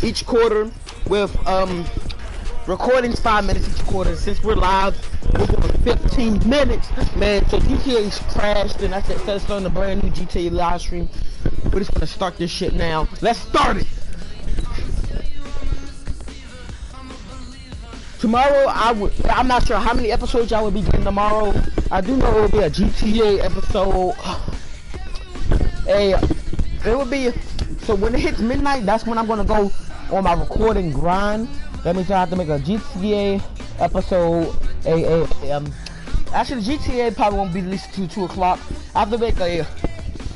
each quarter with recordings 5 minutes each quarter. Since we're live, we're going 15 minutes, man. So GTA's crashed, and I said, let's start a brand new GTA live stream. We're just gonna start this shit now. Let's start it. Tomorrow, I'm not sure how many episodes y'all will be getting tomorrow. I do know it will be a GTA episode. It will be, so when it hits midnight, that's when I'm gonna go on my recording grind. That means I have to make a GTA episode. Actually, GTA probably won't be released till 2 o'clock. I have to make a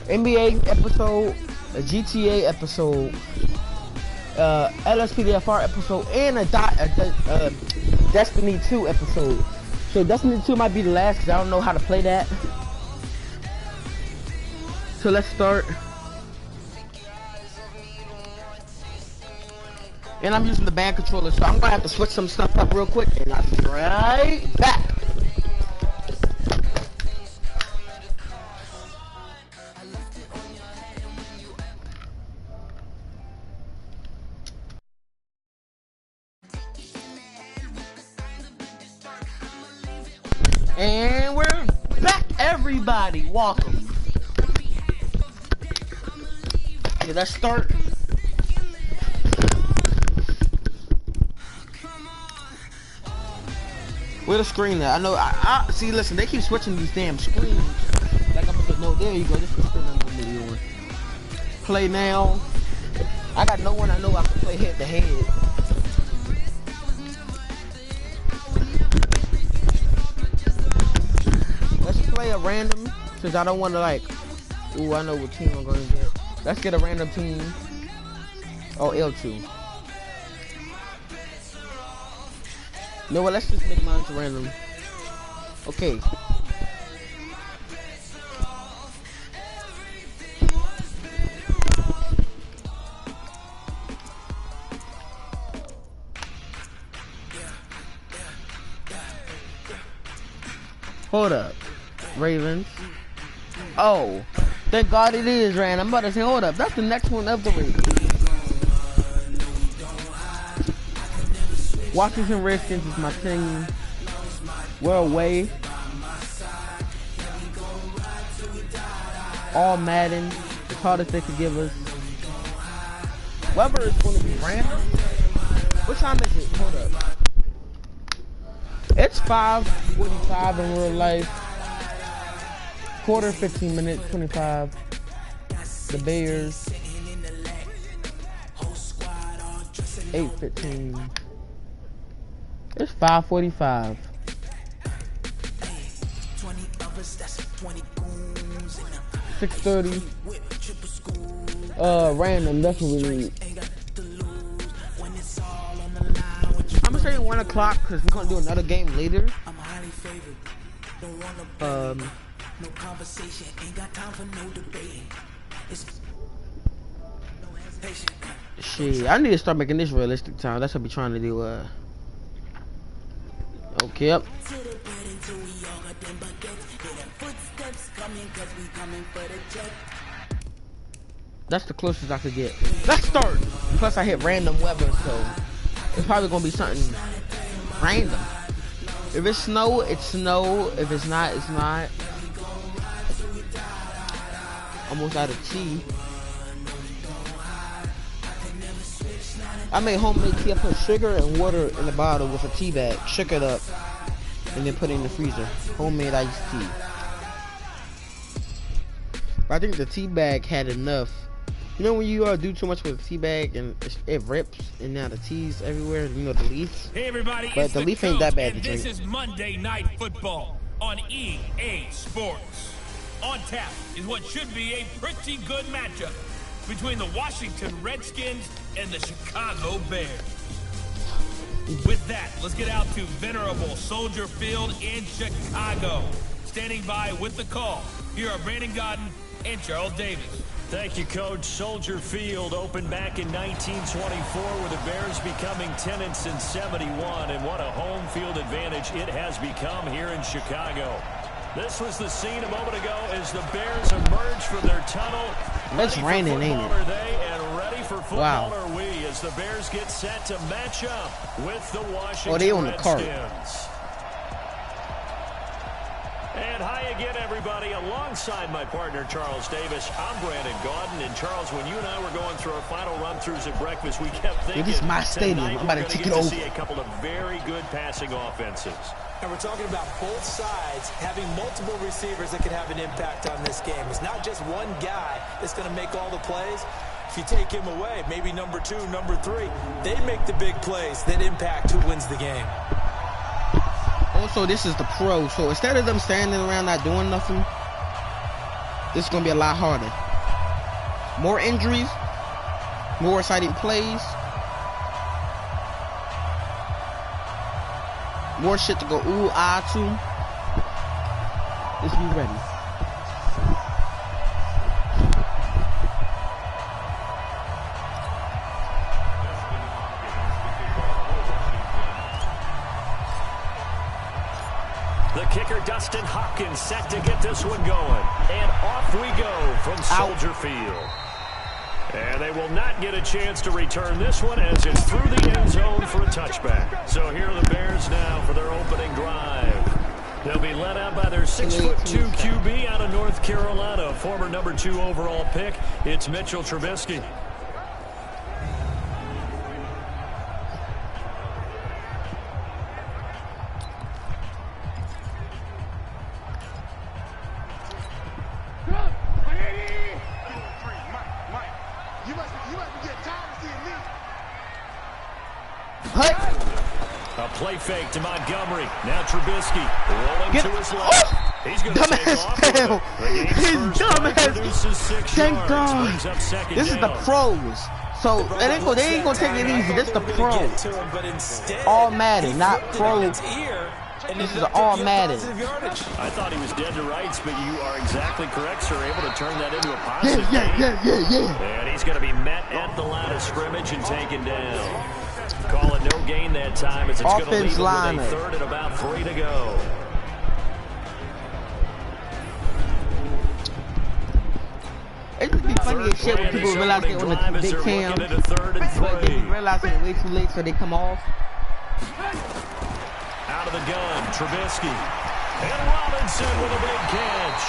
NBA episode, a GTA episode, LSPDFR episode, and a Destiny 2 episode. So Destiny 2 might be the last because I don't know how to play that. So let's start. And I'm using the band controller, so I'm gonna have to switch some stuff up real quick, and I'll be right back. And we're back, everybody. Welcome. Okay, let's start. Where the screen at? I know. I see. Listen, they keep switching these damn screens. Like I'm supposed to know. There you go. This is the screen I'm gonna be on. Play now. I got no one I know I can play head to head. Let's play a random, since I don't want to like. Ooh, I know what team I'm gonna get. Let's get a random team. Oh, L2. You know what? Let's just make mine random. Okay. Hold up. Ravens. Oh. Thank God it is random. I'm about to say, hold up. That's the next one of the Ravens. Washington Redskins is my team. We're away. All Madden. As hard as they could give us. Weather is going to be random. What time is it? Hold up. It's 5:45 in real life. Quarter 15 minutes, 25. The Bears. 8:15. It's 5:45. $6:30. Random. That's what we need. I'm gonna say 1 o'clock because we're gonna do another game later. No conversation, ain't got time for no debate. Shit, I need to start making this realistic time. That's what I be trying to do. Okay, up. That's the closest I could get. Let's start. Plus, I hit random weather, so it's probably gonna be something random. If it's snow, it's snow. If it's not, it's not. Almost out of tea. I made homemade tea. I put sugar and water in the bottle with a tea bag, shook it up, and then put it in the freezer. Homemade iced tea. But I think the tea bag had enough. You know when you do too much with a tea bag and it rips and now the tea's everywhere, you know, the leaf? Hey everybody, but the leaf ain't that bad to drink. This is Monday Night Football on EA Sports. On tap is what should be a pretty good matchup between the Washington Redskins and the Chicago Bears. With that, let's get out to venerable Soldier Field in Chicago. Standing by with the call, here are Brandon Godden and Charles Davis. Thank you, Coach. Soldier Field opened back in 1924 with the Bears becoming tenants in 71, and what a home field advantage it has become here in Chicago. This was the scene a moment ago as the Bears emerged from their tunnel. It's raining, ain't it? And ready for football are we as the Bears get set to match up with the Washington they on the cart. Redskins. And hi again, everybody. Alongside my partner, Charles Davis, I'm Brandon Gaudin. And, Charles, when you and I were going through our final run-throughs at breakfast, we kept thinking, this is my stadium. I'm about to take it over. See a couple of very good passing offenses. And we're talking about both sides having multiple receivers that could have an impact on this game. It's not just one guy that's going to make all the plays. If you take him away, maybe number 2, number 3, they make the big plays that impact who wins the game. Also, this is the pro, so instead of them standing around not doing nothing, this is going to be a lot harder. More injuries, more exciting plays, more shit to go ooh, ah, to. Let's be ready. The kicker, Dustin Hopkins, set to get this one going. And off we go from Soldier Field. And they will not get a chance to return this one as it's through the end zone for a touchback. So here are the Bears now for their opening drive. They'll be led out by their 6'2" QB out of North Carolina, former number 2 overall pick. It's Mitchell Trubisky. Play fake to Montgomery. Now Trubisky rolling to his left. He's going to take off. Thank God. This is the pros. So they ain't gonna take it easy. This is the pros. All Madden, not pro. This is all Madden. I thought he was dead to rights, but you are exactly correct, sir. Able to turn that into a positive. Yeah. And he's going to be met at the line of scrimmage and taken down. Call it no gain that time as it's going to leave with a third and about 3 to go. It's just be funny as shit when people realize they on the big cam. They realize it's way too late, so they come off. Out of the gun, Trubisky. And Robinson with a big catch.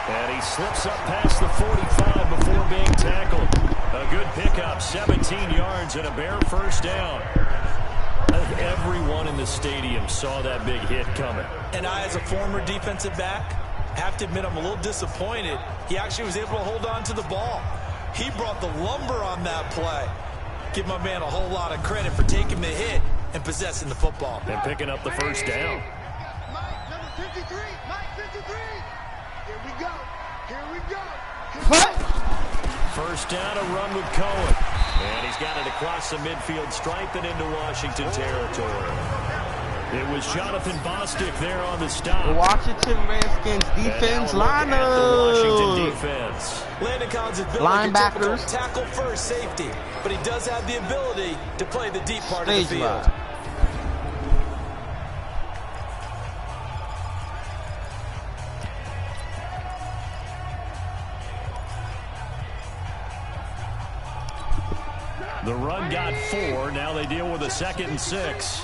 And he slips up past the 45 before being tackled. A good pickup, 17 yards and a Bear first down. I think everyone in the stadium saw that big hit coming. And I, as a former defensive back, have to admit I'm a little disappointed. He actually was able to hold on to the ball. He brought the lumber on that play. Give my man a whole lot of credit for taking the hit and possessing the football. And picking up the first down. Mike, number 53. Mike, 53. Here we go. What? First down, a run with Cohen. And he's got it across the midfield stripe and into Washington territory. It was Jonathan Bostic there on the stop. The Washington Redskins defense lineup. Washington defense. Landon Collins is built linebackers. like a tackle first safety, but he does have the ability to play the deep part of the field. The run got 4. Now they deal with a 2nd and 6.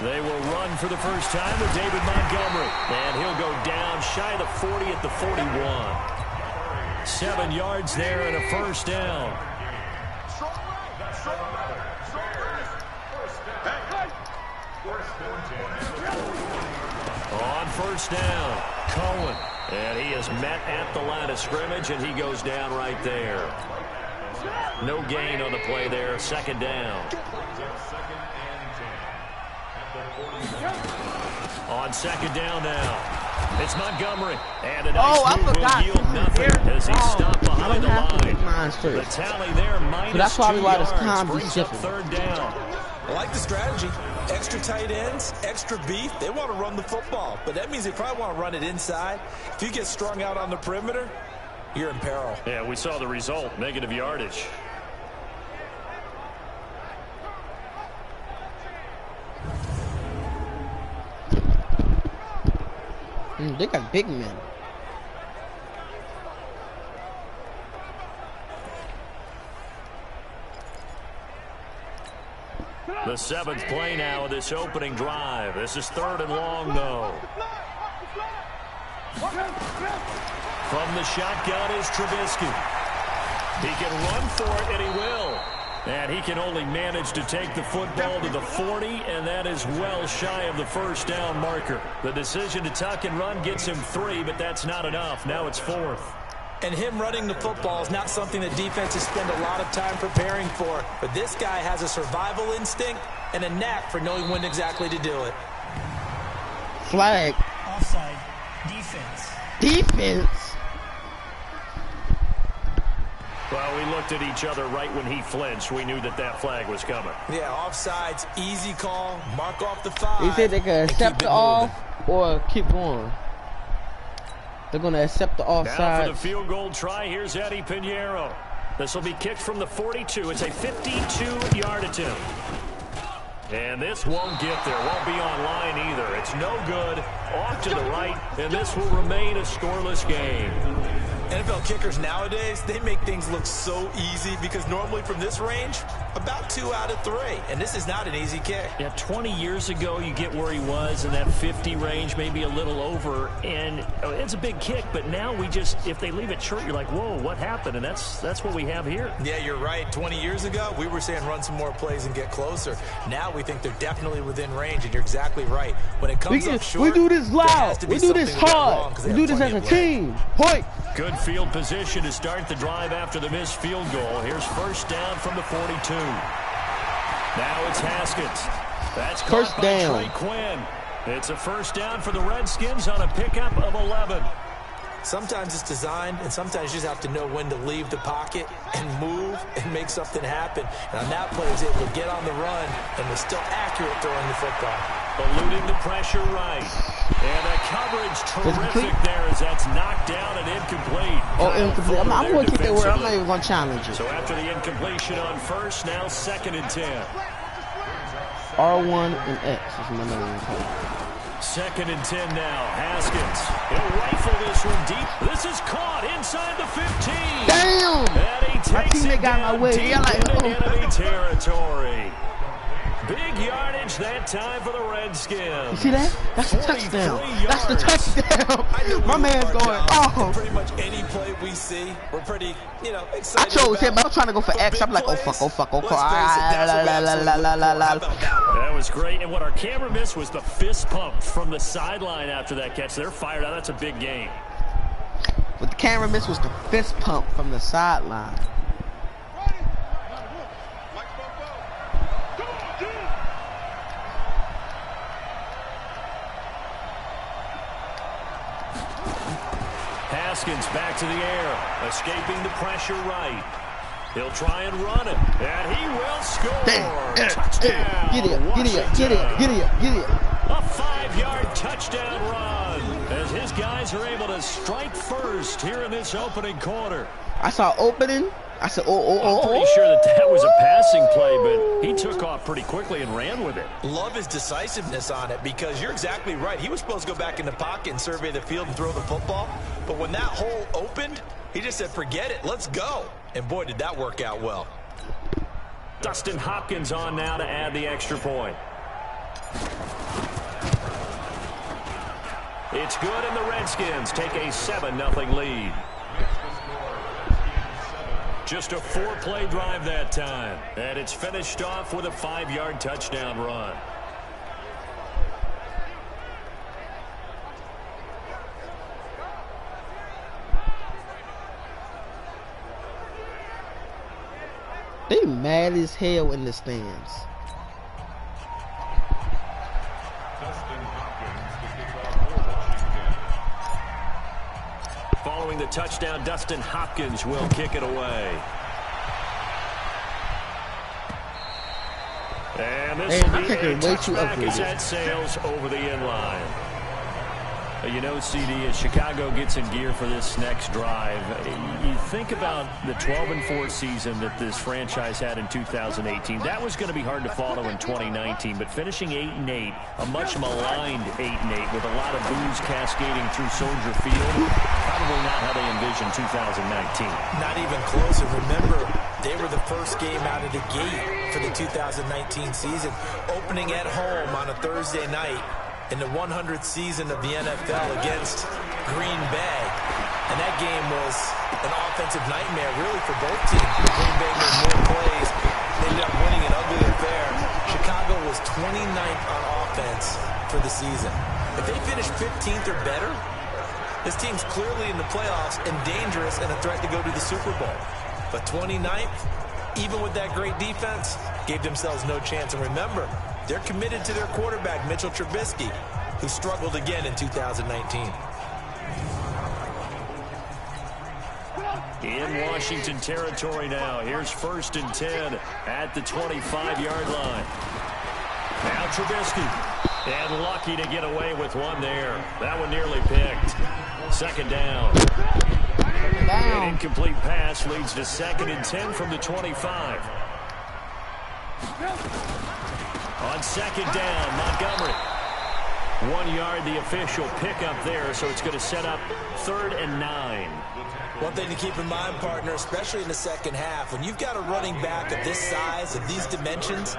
They will run for the first time with David Montgomery. And he'll go down shy of the 40 at the 41. 7 yards there and a first down. On first down, Cohen. And he is met at the line of scrimmage, and he goes down right there. No gain on the play there, 2nd down. On 2nd down now, it's Montgomery. And a nice move will yield nothing as he stopped behind the line. The tally there, minus so that's probably 2 why this yards, time brings up 3rd down. I like the strategy. Extra tight ends, extra beef. They want to run the football, but that means they probably want to run it inside. If you get strung out on the perimeter, you're in peril. Yeah, we saw the result, negative yardage. They got big men. The 7th play now of this opening drive. This is 3rd and long, though. From the shotgun is Trubisky. He can run for it, and he will. And he can only manage to take the football to the 40, and that is well shy of the first down marker. The decision to tuck and run gets him 3, but that's not enough. Now it's 4th. And him running the football is not something that defenses spend a lot of time preparing for. But this guy has a survival instinct and a knack for knowing when exactly to do it. Flag. Offside. Defense. Defense. Well, we looked at each other right when he flinched. We knew that that flag was coming. Yeah, offside's easy call. Mark off the 5. He said they can accept the off or keep going. They're going to accept the offside. Now for the field goal try, here's Eddie Pinheiro. This will be kicked from the 42. It's a 52-yard attempt. And this won't get there. Won't be on line either. It's no good. Off to the right, and this will remain a scoreless game. NFL kickers nowadays, they make things look so easy because normally from this range, about 2 out of 3. And this is not an easy kick. Yeah, 20 years ago, you get where he was in that 50 range, maybe a little over. And it's a big kick, but now we just, if they leave it short, you're like, whoa, what happened? And that's what we have here. Yeah, you're right. 20 years ago, we were saying run some more plays and get closer. Now we think they're definitely within range, and you're exactly right. When it comes up short, we do this loud. We do this hard. We do this as a team. Point. Good field position to start the drive after the missed field goal. Here's first down from the 42. Now it's Haskins. That's first down. Trey Quinn. It's a first down for the Redskins on a pickup of 11. Sometimes it's designed, and sometimes you just have to know when to leave the pocket and move and make something happen. And on that play, he was able to get on the run and was still accurate throwing the football. Eluding the pressure right. And the coverage terrific there as that's knocked down and incomplete. Oh, incomplete. I'm going to keep that word. I'm not even going to challenge it. So after the incompletion on first, now 2nd and 10. R1 and X is my name. 2nd and 10 now. Haskins. He'll rifle this one deep. This is caught inside the 15. Damn! And he My takes teammate it got down my way. deep into enemy territory. Big yardage that time for the Redskins. You see that? That's the touchdown. That's the touchdown. My man's going, oh. Pretty much any play we see, we're pretty, excited. I chose him, but I'm trying to go for X. I'm like, oh, fuck. That was great. And what our camera missed was the fist pump from the sideline after that catch. They're fired out. That's a big game. What the camera missed was the fist pump from the sideline. Haskins back to the air, escaping the pressure right. He'll try and run it, and he will score. Touchdown, Get it. A 5-yard touchdown run as his guys are able to strike first here in this opening quarter. I saw opening. I said, I'm pretty sure that was a passing play, but he took off pretty quickly and ran with it. Love his decisiveness on it because you're exactly right. He was supposed to go back in the pocket and survey the field and throw the football. But when that hole opened, he just said, forget it, let's go. And boy, did that work out well. Dustin Hopkins on now to add the extra point. It's good, and the Redskins take a 7-0 lead. Just a 4-play drive that time. And it's finished off with a 5-yard touchdown run. They mad as hell in the stands. Following the touchdown, Dustin Hopkins will kick it away. And this will be a touchback as that sails over the end line. You know, CD, as Chicago gets in gear for this next drive, you think about the 12-4 season that this franchise had in 2018. That was going to be hard to follow in 2019, but finishing 8-8, a much maligned 8-8 with a lot of boos cascading through Soldier Field, probably not how they envision 2019. Not even close. And remember, they were the first game out of the gate for the 2019 season, opening at home on a Thursday night in the 100th season of the NFL against Green Bay. And that game was an offensive nightmare, really, for both teams. Green Bay made more plays, ended up winning an ugly affair. Chicago was 29th on offense for the season. If they finish 15th or better, this team's clearly in the playoffs and dangerous and a threat to go to the Super Bowl. But 29th, even with that great defense, gave themselves no chance. And remember, they're committed to their quarterback, Mitchell Trubisky, who struggled again in 2019. In Washington territory now. Here's 1st and 10 at the 25-yard line. Now Trubisky. And lucky to get away with one there. That one nearly picked. 2nd down. An incomplete pass leads to 2nd and 10 from the 25. On 2nd down, Montgomery. 1 yard, the official pickup there, so it's going to set up 3rd and 9. One thing to keep in mind, partner, especially in the second half, when you've got a running back of this size, of these dimensions,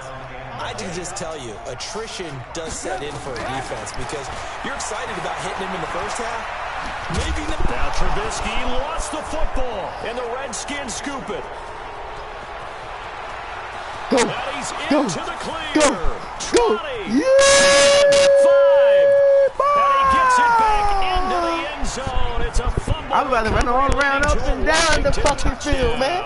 I can just tell you, attrition does set in for a defense because you're excited about hitting him in the first half. Maybe not. Now Trubisky lost the football, and the Redskins scoop it. Go, and he's go, into the clear. Go, go. Yeah! 5. And he gets it back into the end zone. It's a fumble. I'm about to run all around up and down the fucking field, man.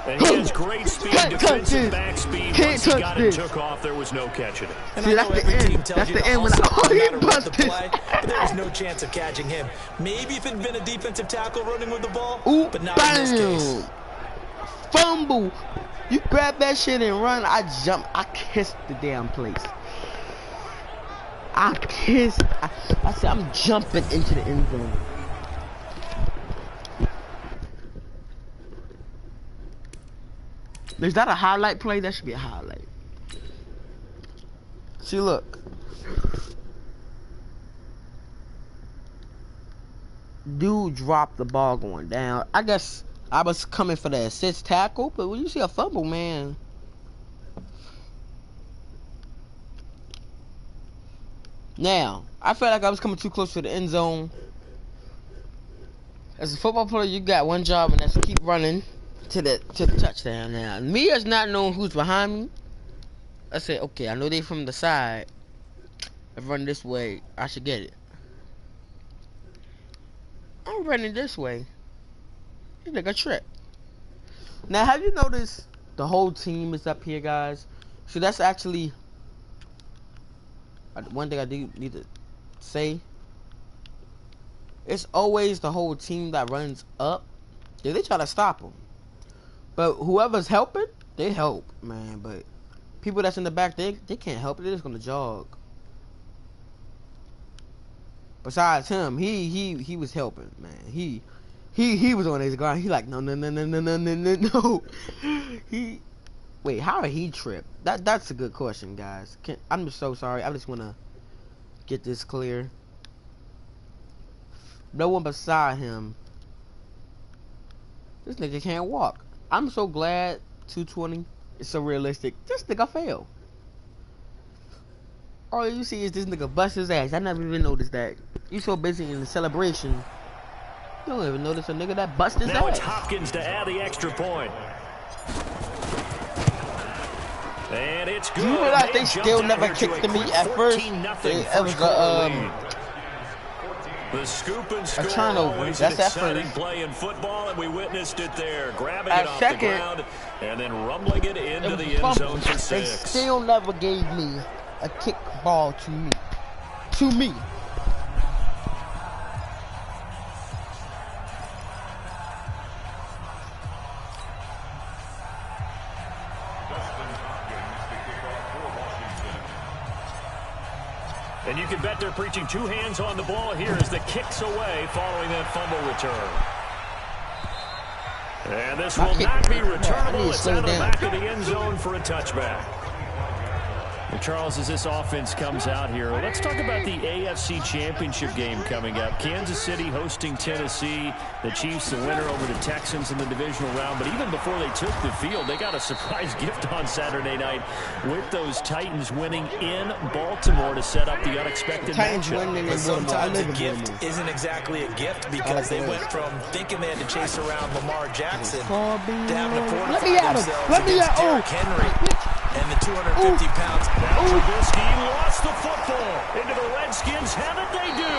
And he has great speed, defensive back speed. Once he got it, took off, there was no catching it. And see, that's the end. That's the end when he busted. But there was no chance of catching him. Maybe if it had been a defensive tackle running with the ball, ooh, but not bam. in this case. Fumble. You grab that shit and run. I jump. I kissed the damn place. I said, I'm jumping into the end zone. Is that a highlight play? That should be a highlight. See, look. Dude dropped the ball going down. I guess I was coming for the assist tackle, but when you see a fumble, man. Now, I felt like I was coming too close to the end zone. As a football player, you got one job, and that's to keep running to the touchdown. Now, me as not knowing who's behind me, I said, okay, I know they from the side. If I run this way, I should get it. I'm running this way. It's like a trick. Now, have you noticed the whole team is up here, guys? So that's actually one thing I do need to say. It's always the whole team that runs up. Yeah, they try to stop them. But whoever's helping, they help, man. But people that's in the back, they can't help it. They're just gonna jog. Besides him, he was helping, man. He was on his ground. He like no. Wait, how did he trip? That's a good question, guys. I'm just so sorry. I just wanna get this clear. No one beside him. This nigga can't walk. I'm so glad 220 is so realistic. This nigga failed. All you see is this nigga bust his ass. I never even noticed that. You so busy in the celebration, you don't even notice a nigga that bust his ass. Now it's Hopkins to add the extra point. And it's good. You realize they still never kicked to me at first? It was the scoop and score. Turnover. That's that first play in football, and we witnessed it there, grabbing it off the ground and then rumbling it into the end zone for 6. They still never gave me a kick ball to me. To me. And you can bet they're preaching 2 hands on the ball here as the kick's away following that fumble return. And this will not be returnable. It's out of the back of the end zone for a touchback. Well, Charles, as this offense comes out here, let's talk about the AFC Championship game coming up. Kansas City hosting Tennessee. The Chiefs, the winner over the Texans in the divisional round. But even before they took the field, they got a surprise gift on Saturday night with those Titans winning in Baltimore to set up the unexpected matchup. But sometimes a gift isn't exactly a gift because they went from thinking they had to chase around Lamar Jackson to having to fortify themselves against Derrick Henry and the 250 pounds. Now Trubisky lost the football into the Redskins. How did they do?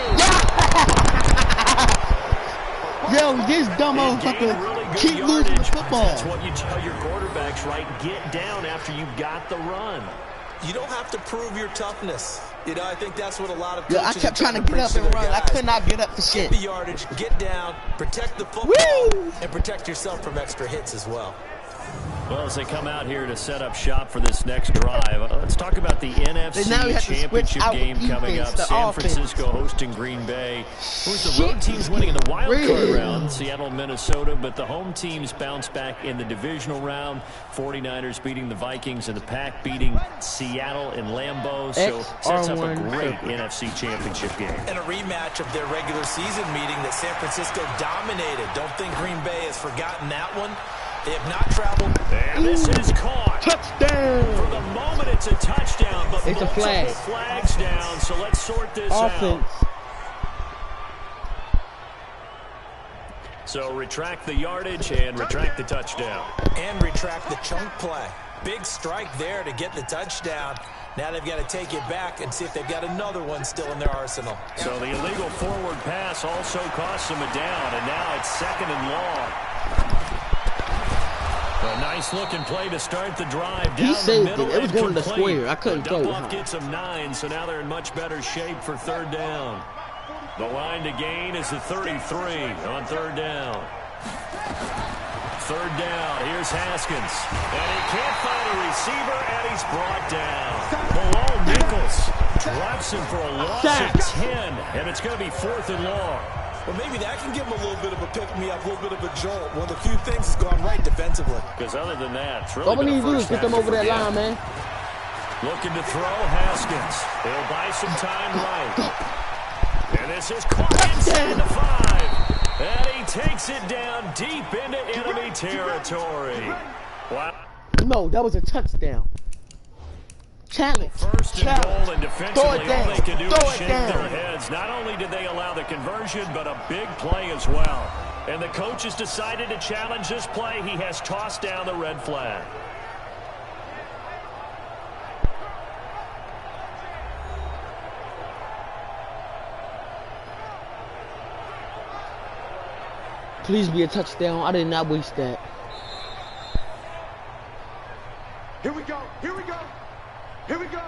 Yo, this dumb motherfucker really keep losing the football. That's what you tell your quarterbacks, right? Get down after you got the run. You don't have to prove your toughness. You know, I think that's what a lot of coaches I kept trying to get up and run. I could not get up for shit. Get the yardage, get down, protect the football, and protect yourself from extra hits as well. Well, as they come out here to set up shop for this next drive, let's talk about the NFC Championship game coming up. San Francisco hosting Green Bay. Who's the road teams winning in the wild card round? Seattle, Minnesota, but the home teams bounce back in the divisional round. 49ers beating the Vikings and the Pack beating Seattle in Lambeau. So sets up a great NFC Championship game. And a rematch of their regular season meeting that San Francisco dominated. Don't think Green Bay has forgotten that one. They have not traveled. And this is caught. Touchdown. For the moment, it's a touchdown, but it's multiple a flags down. So let's sort this out. So retract the yardage and retract the touchdown. And retract the chunk play. Big strike there to get the touchdown. Now they've got to take it back and see if they've got another one still in their arsenal. So the illegal forward pass also costs them a down, and now it's 2nd and long. A nice-looking play to start the drive. Down he saved the middle, it. It was going to the square. I couldn't throw it. Gets them 9, so now they're in much better shape for 3rd down. The line to gain is the 33 on 3rd down. 3rd down. Here's Haskins. And he can't find a receiver, and he's brought down. Below Nichols drops him for a loss of 10, and it's going to be 4th and long. Well, maybe that can give him a little bit of a pick-me-up, a little bit of a jolt. One of the few things has gone right defensively. Because other than that, it's really all we need to do is get them over that line, man. Looking to throw Haskins. They'll buy some time right. And this is caught inside the 5. And he takes it down deep into enemy territory. Wow. No, that was a touchdown. Challenge. 1st and goal, and defensively all they can do is shake their heads. Not only did they allow the conversion, but a big play as well. And the coach has decided to challenge this play. He has tossed down the red flag. Please be a touchdown. I did not waste that. Here we go. Here we go. Here we go.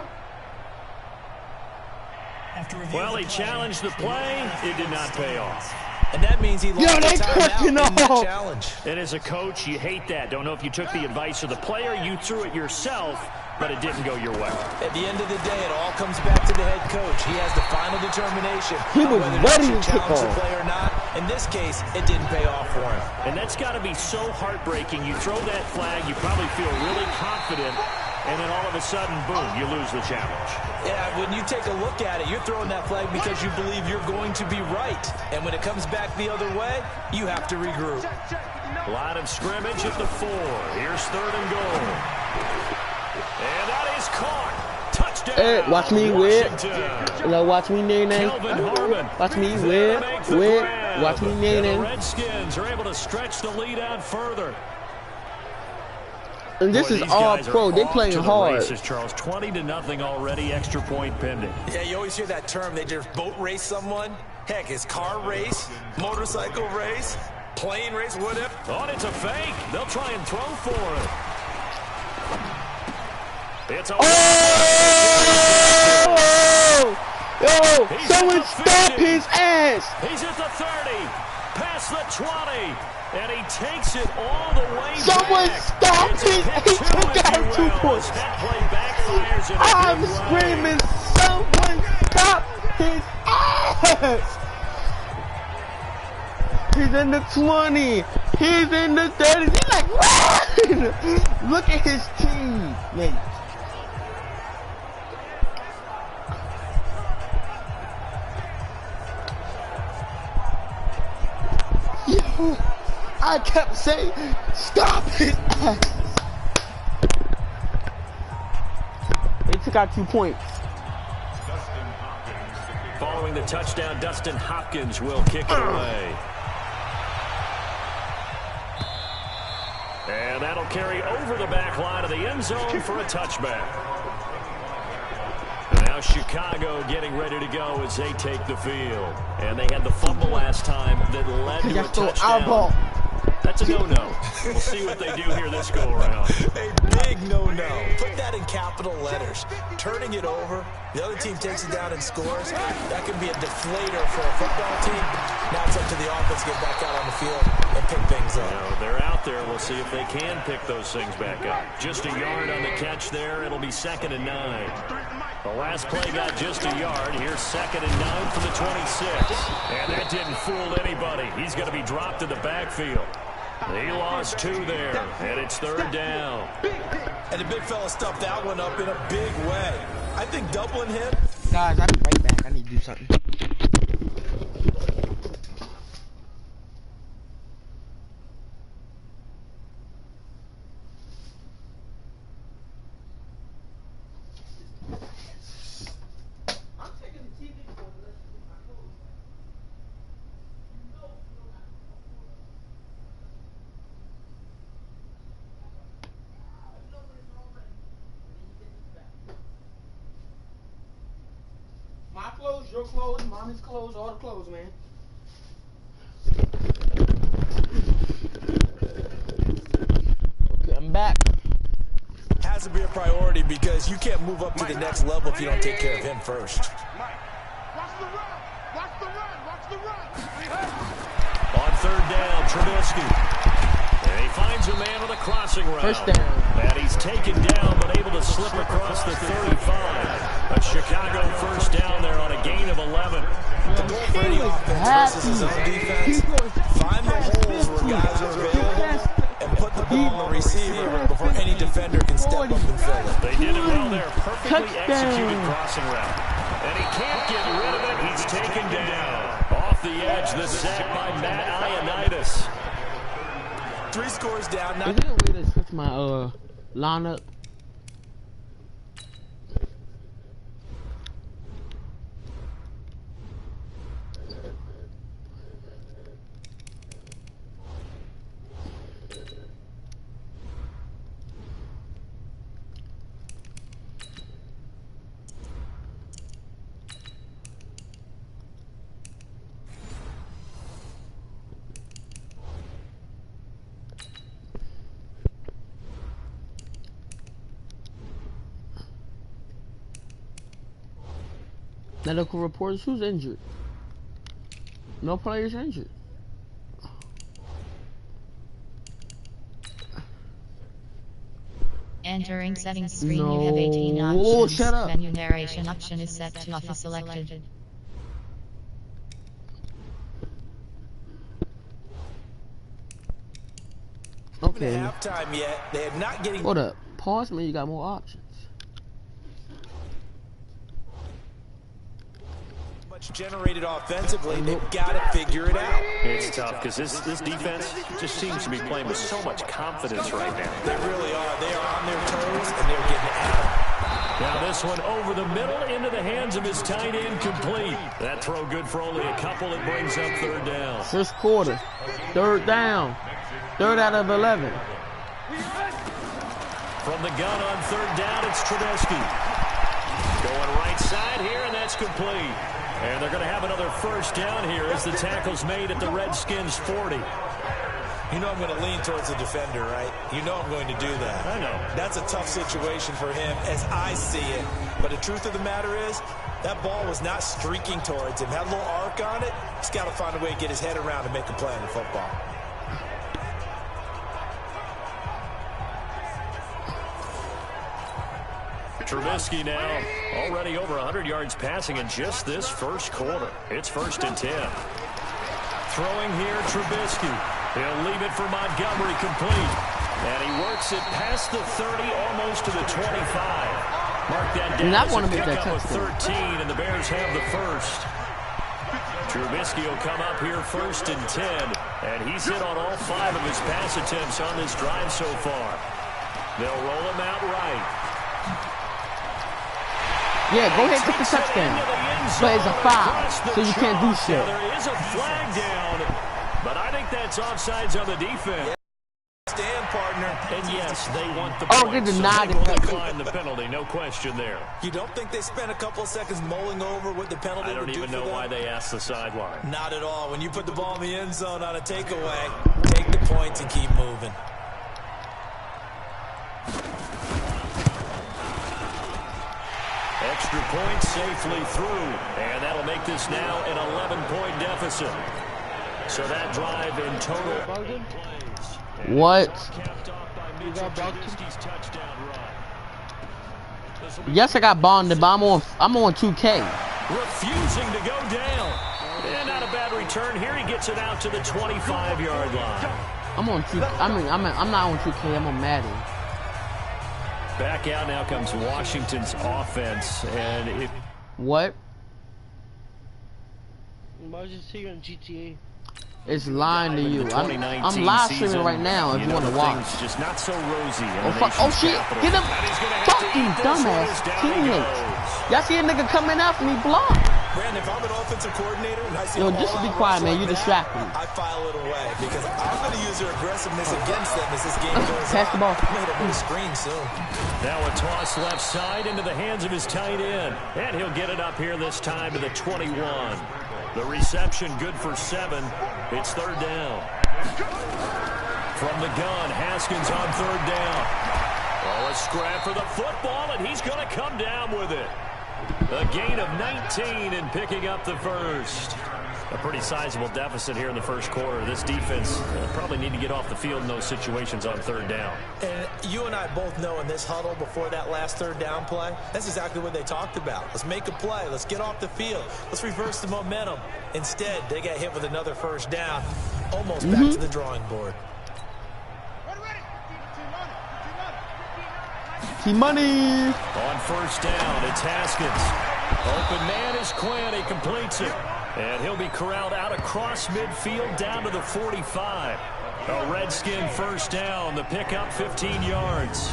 Well, he challenged the play. It did not pay off. And that means he lost the timeout in that challenge. And as a coach, you hate that. Don't know if you took the advice of the player. You threw it yourself, but it didn't go your way. At the end of the day, it all comes back to the head coach. He has the final determination he was whether to challenge the play or not. In this case, it didn't pay off for him. And that's got to be so heartbreaking. You throw that flag, you probably feel really confident, and then all of a sudden, boom, you lose the challenge. Yeah, when you take a look at it, you're throwing that flag because you believe you're going to be right. And when it comes back the other way, you have to regroup. Line of scrimmage at the 4. Here's 3rd and goal. And that is caught. Touchdown. Hey, watch me whip. Watch me nay-nay. Watch me whip. Watch me nay-nay. The Redskins are able to stretch the lead out further. And this is all pro. They playing hard. Races, Charles. 20-0 already. Extra point pending. Yeah, you always hear that term. They just boat race someone. Heck, it's car race, motorcycle race, plane race, whatever. Oh, it's a fake. They'll try and throw for it. It's a Yo, someone stop his ass. He's at the 30, past the 20. And he takes it all the way Someone back. stop his ass. He took out 2 points. That play backfires in a I'm big screaming, someone stop his ass. He's in the 20. He's in the 30. He's like, run. Look at his team, mate. I kept saying, stop it. They took out 2 points. Following the touchdown, Dustin Hopkins will kick it away. And that'll carry over the back line of the end zone for a touchback. And now Chicago getting ready to go as they take the field. And they had the fumble last time that led to a touchdown. That's a no-no. We'll see what they do here this go-around. A big no-no. Put that in capital letters. Turning it over, the other team takes it down and scores. That can be a deflator for a football team. Now it's up to the offense to get back out on the field and pick things up. They're out there. We'll see if they can pick those things back up. Just a yard on the catch there. It'll be 2nd and 9. The last play got just a yard. Here's 2nd and 9 from the 26. And that didn't fool anybody. He's going to be dropped in the backfield. He lost 2 there, and it's 3rd down. And the big fella stuffed that one up in a big way. I think doubling him. Guys, I'll be right back. I need to do something. My clothes, your clothes, mommy's clothes, all the clothes, man. Okay, I'm back. Has to be a priority because you can't move up to the next level if you don't take care of him first. Watch the run! Watch the run! Watch the run! On 3rd down, Trubisky. And he finds a man with a crossing route. First down. And he's taken down but able to slip across the 35. A Chicago first down there on a gain of 11. The goal for any offense versus his own defense, find the holes where guys are available and put the ball on the receiver before any defender can step up and fill it. They did it well there. Perfectly executed crossing route. And he can't get rid of it. He's taken down. Off the edge, the sack by Matt Ioannidis. 3 scores down. Is there a way to switch my lineup? Medical reports, who's injured? No players injured. Entering settings screen, you have 18 options. Oh, shut up. Menu narration option is set to office selected. Okay. At halftime yet, they are not getting. Hold up. Pause me, you got more options. Generated offensively, they've got to figure it out. It's tough because this defense just seems to be playing with so much confidence right now. They really are. They are on their toes, and they're getting at it. Now this one over the middle into the hands of his tight end, complete. That throw good for only a couple. It brings up 3rd down. First quarter. 3rd down. 3rd out of 11. From the gun on 3rd down, it's Trubisky. Going right side here, and that's complete. And they're going to have another first down here as the tackle's made at the Redskins' 40. You know I'm going to lean towards the defender, right? You know I'm going to do that. I know. That's a tough situation for him as I see it. But the truth of the matter is, that ball was not streaking towards him. Had a little arc on it. He's got to find a way to get his head around and make a play in the football. Trubisky now already over 100 yards passing in just this first quarter. It's 1st and 10. Throwing here, Trubisky. He'll leave it for Montgomery, complete. And he works it past the 30, almost to the 25. Mark that down as a pickup of 13, and the Bears have the first. Trubisky will come up here 1st and 10 And he's hit on all 5 of his pass attempts on this drive so far. They'll roll him out right. Yeah, go ahead and take the touchdown. But it's a foul, so you can't do shit. There is a flag down, but I think that's offsides on the defense. Stand, partner. And yes, they want the point. Oh, they denied it. Decline the penalty, no question there. You don't think they spent a couple of seconds mulling over what the penalty would do? I don't even know why they asked the sideline. Not at all. When you put the ball in the end zone on a takeaway, take the points and keep moving. Extra point safely through, and that'll make this now an 11-point deficit. So that drive in total. What? Yes, I got bonded, but I'm on 2K. Refusing to go down. And not a bad return here. He gets it out to the 25-yard line. I'm on 2. I'm not on 2K. I'm on Madden. Back out now comes Washington's offense, and it. What? Why was this here on GTA? It's lying to you. I'm live streaming right now if you want to watch. Just not so rosy. Oh shit! Get him! Fucking dumbass teammates. Y'all see a nigga coming out from me blocked. Brandon, if I'm an offensive coordinator and I see yo, just be quiet, man. You distracted me. I file it away because I'm going to use their aggressiveness against them as this game goes Pass the ball. I'm going to hit a screen soon. Now a toss left side into the hands of his tight end. And he'll get it up here this time to the 21. The reception good for 7. It's 3rd down. From the gun, Haskins on 3rd down. Oh, a scrap for the football, and he's going to come down with it. A gain of 19 and picking up the first. A pretty sizable deficit here in the first quarter. This defense probably need to get off the field in those situations on 3rd down. And you and I both know in this huddle before that last 3rd down play, that's exactly what they talked about. Let's make a play. Let's get off the field. Let's reverse the momentum. Instead, they got hit with another 1st down, almost back to the drawing board. T-Money. On 1st down, it's Haskins. Open man is Quinn. He completes it. And he'll be corralled out across midfield down to the 45. A Redskin 1st down. The pickup 15 yards.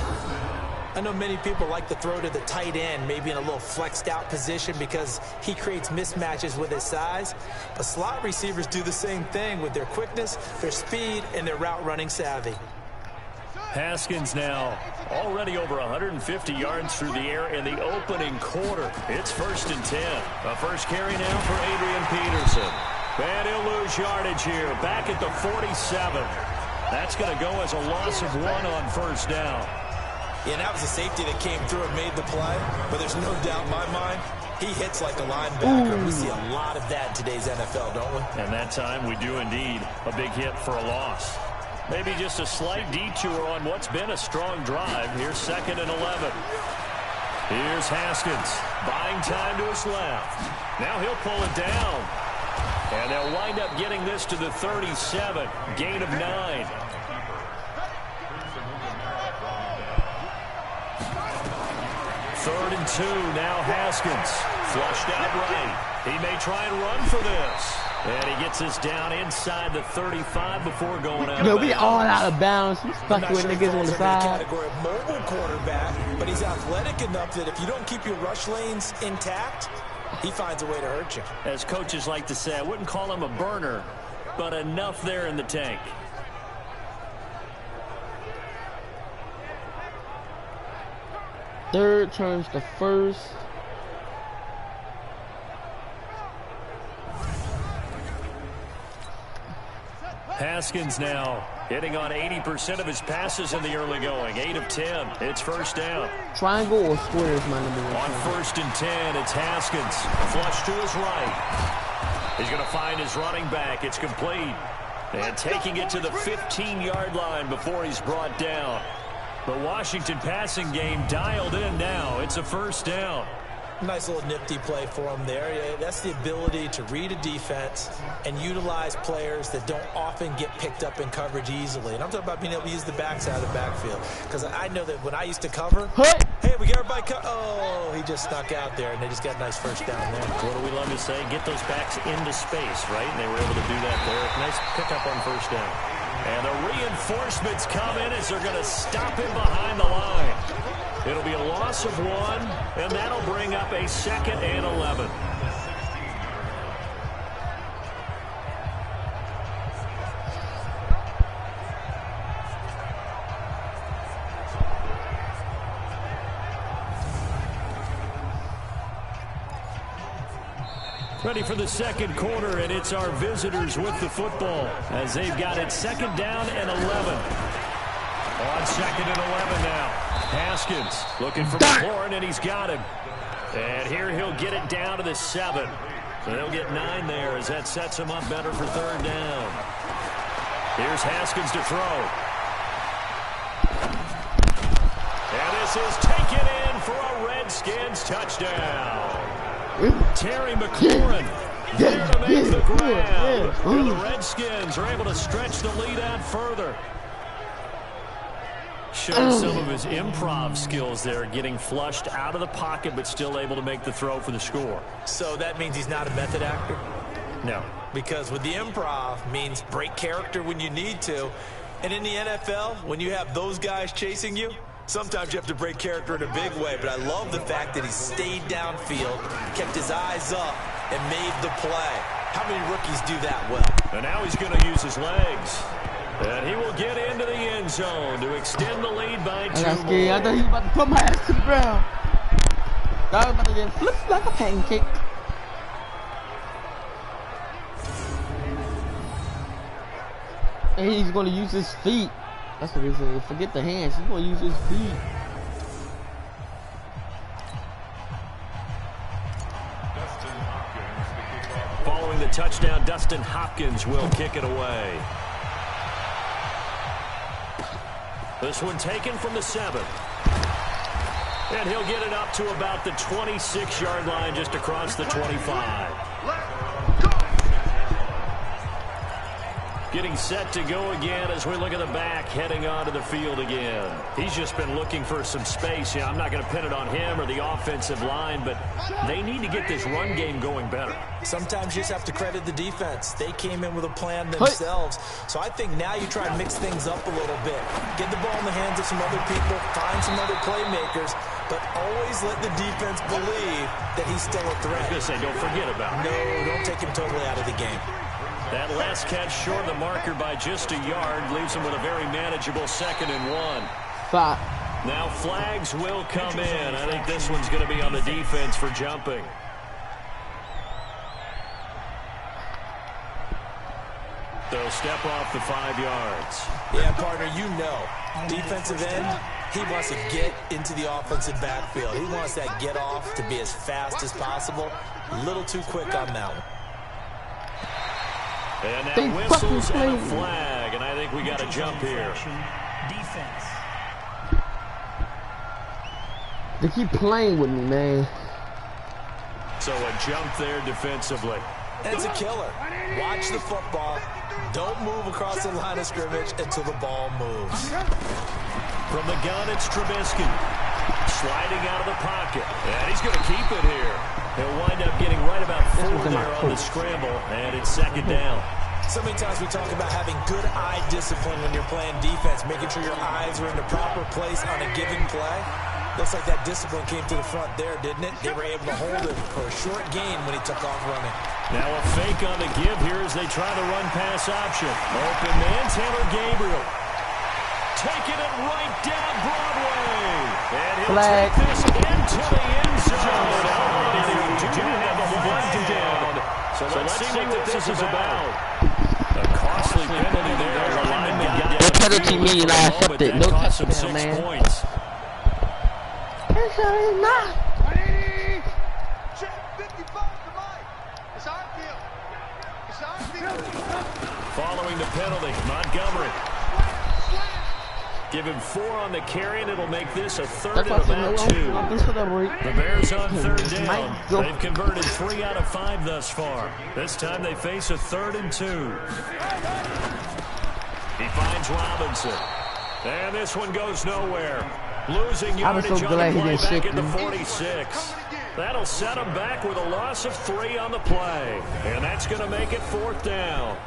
I know many people like to throw to the tight end, maybe in a little flexed out position because he creates mismatches with his size. But slot receivers do the same thing with their quickness, their speed, and their route running savvy. Haskins now already over 150 yards through the air in the opening quarter. It's 1st and 10. A first carry now for Adrian Peterson. And he'll lose yardage here. Back at the 47. That's going to go as a loss of 1 on 1st down. Yeah, that was a safety that came through and made the play. But there's no doubt in my mind, he hits like a linebacker. We see a lot of that in today's NFL, don't we? And that time we do indeed. A big hit for a loss. Maybe just a slight detour on what's been a strong drive. Here's 2nd and 11. Here's Haskins buying time to his left. Now he'll pull it down. And they'll wind up getting this to the 37. Gain of 9. Third and 2. Now Haskins flushed out right. He may try and run for this. And he gets us down inside the 35 before going out. Yo, we all out of bounds. He's fucking with niggas on the side. Category of mobile quarterback, but he's athletic enough that if you don't keep your rush lanes intact, he finds a way to hurt you. As coaches like to say, I wouldn't call him a burner, but enough there in the tank. Third turns to 1st. Haskins now hitting on 80% of his passes in the early going. 8 of 10. It's 1st down. Triangle or square is my number 1. On 1st and 10, it's Haskins. Flush to his right. He's going to find his running back. It's complete. And taking it to the 15-yard line before he's brought down. The Washington passing game dialed in now. It's a 1st down. Nice little nifty play for him there. Yeah, that's the ability to read a defense and utilize players that don't often get picked up in coverage easily. And I'm talking about being able to use the backside of the backfield. Because I know that when I used to cover, hey, we get everybody oh, he just snuck out there, and they just got a nice first down there. What do we love to say? Get those backs into space, right? And they were able to do that there. Nice pickup on first down. And the reinforcements come in as they're going to stop him behind the line. It'll be a loss of 1, and that'll bring up a 2nd and 11. Ready for the second quarter, and it's our visitors with the football as they've got it 2nd down and 11. On 2nd and 11 now. Haskins looking for McLaurin, and he's got him. And here he'll get it down to the 7. So they'll get 9 there as that sets him up better for 3rd down. Here's Haskins to throw. And this is taken in for a Redskins touchdown. Terry McLaurin there to make the grab. And the Redskins are able to stretch the lead out further. Showing some of his improv skills there, getting flushed out of the pocket but still able to make the throw for the score. So that means he's not a method actor? No. Because with the improv means break character when you need to. And in the NFL, when you have those guys chasing you, sometimes you have to break character in a big way. But I love the fact that he stayed downfield, kept his eyes up, and made the play. How many rookies do that well? And now he's going to use his legs. And he will get into the end zone to extend the lead by 2 more. I thought he was about to put my ass to the ground. I was about to get flipped like a pancake. And he's going to use his feet. That's what he said. Forget the hands. He's going to use his feet. Following the touchdown, Dustin Hopkins will kick it away. This one taken from the 7. And he'll get it up to about the 26-yard line, just across the 25. Getting set to go again as we look at the back, heading onto the field again. He's just been looking for some space. Yeah, I'm not going to pin it on him or the offensive line, but they need to get this run game going better. Sometimes you just have to credit the defense. They came in with a plan themselves. So I think now you try and mix things up a little bit. Get the ball in the hands of some other people, find some other playmakers, but always let the defense believe that he's still a threat. I was going to say, don't forget about him. No, don't take him totally out of the game. That last catch short of the marker by just a yard leaves him with a very manageable 2nd and 1. Now flags will come in. I think this one's going to be on the defense for jumping. They'll step off the 5 yards. Yeah, partner, you know, defensive end, he wants to get into the offensive backfield. He wants that get off to be as fast as possible. A little too quick on that one. And now whistles and a flag, and I think we got a jump here. Defense. They keep playing with me, man. So a jump there defensively. It's a killer. Watch the football. Don't move across the line of scrimmage until the ball moves. From the gun, it's Trubisky. Sliding out of the pocket. And he's going to keep it here. He'll wind up getting right about 4 there on the scramble, and it's 2nd down. So many times we talk about having good eye discipline when you're playing defense, making sure your eyes are in the proper place on a given play. Looks like that discipline came to the front there, didn't it? They were able to hold him for a short gain when he took off running. Now a fake on the give here as they try the run-pass option. Open man, Taylor Gabriel. Taking it right down Broadway. And he'll take this into the end zone. So let's see what this is about. A costly penalty there. No penalty meaning I accept it. No touchdown, man. Points. It's not. Following the penalty, Montgomery. Give him 4 on the carry, and it'll make this a third and about 2. The Bears on third down. They've converted 3 out of 5 thus far. This time they face a 3rd and 2. He finds Robinson. And this one goes nowhere. Losing yardage on the play back at the 46. That'll set him back with a loss of 3 on the play. And that's going to make it 4th down.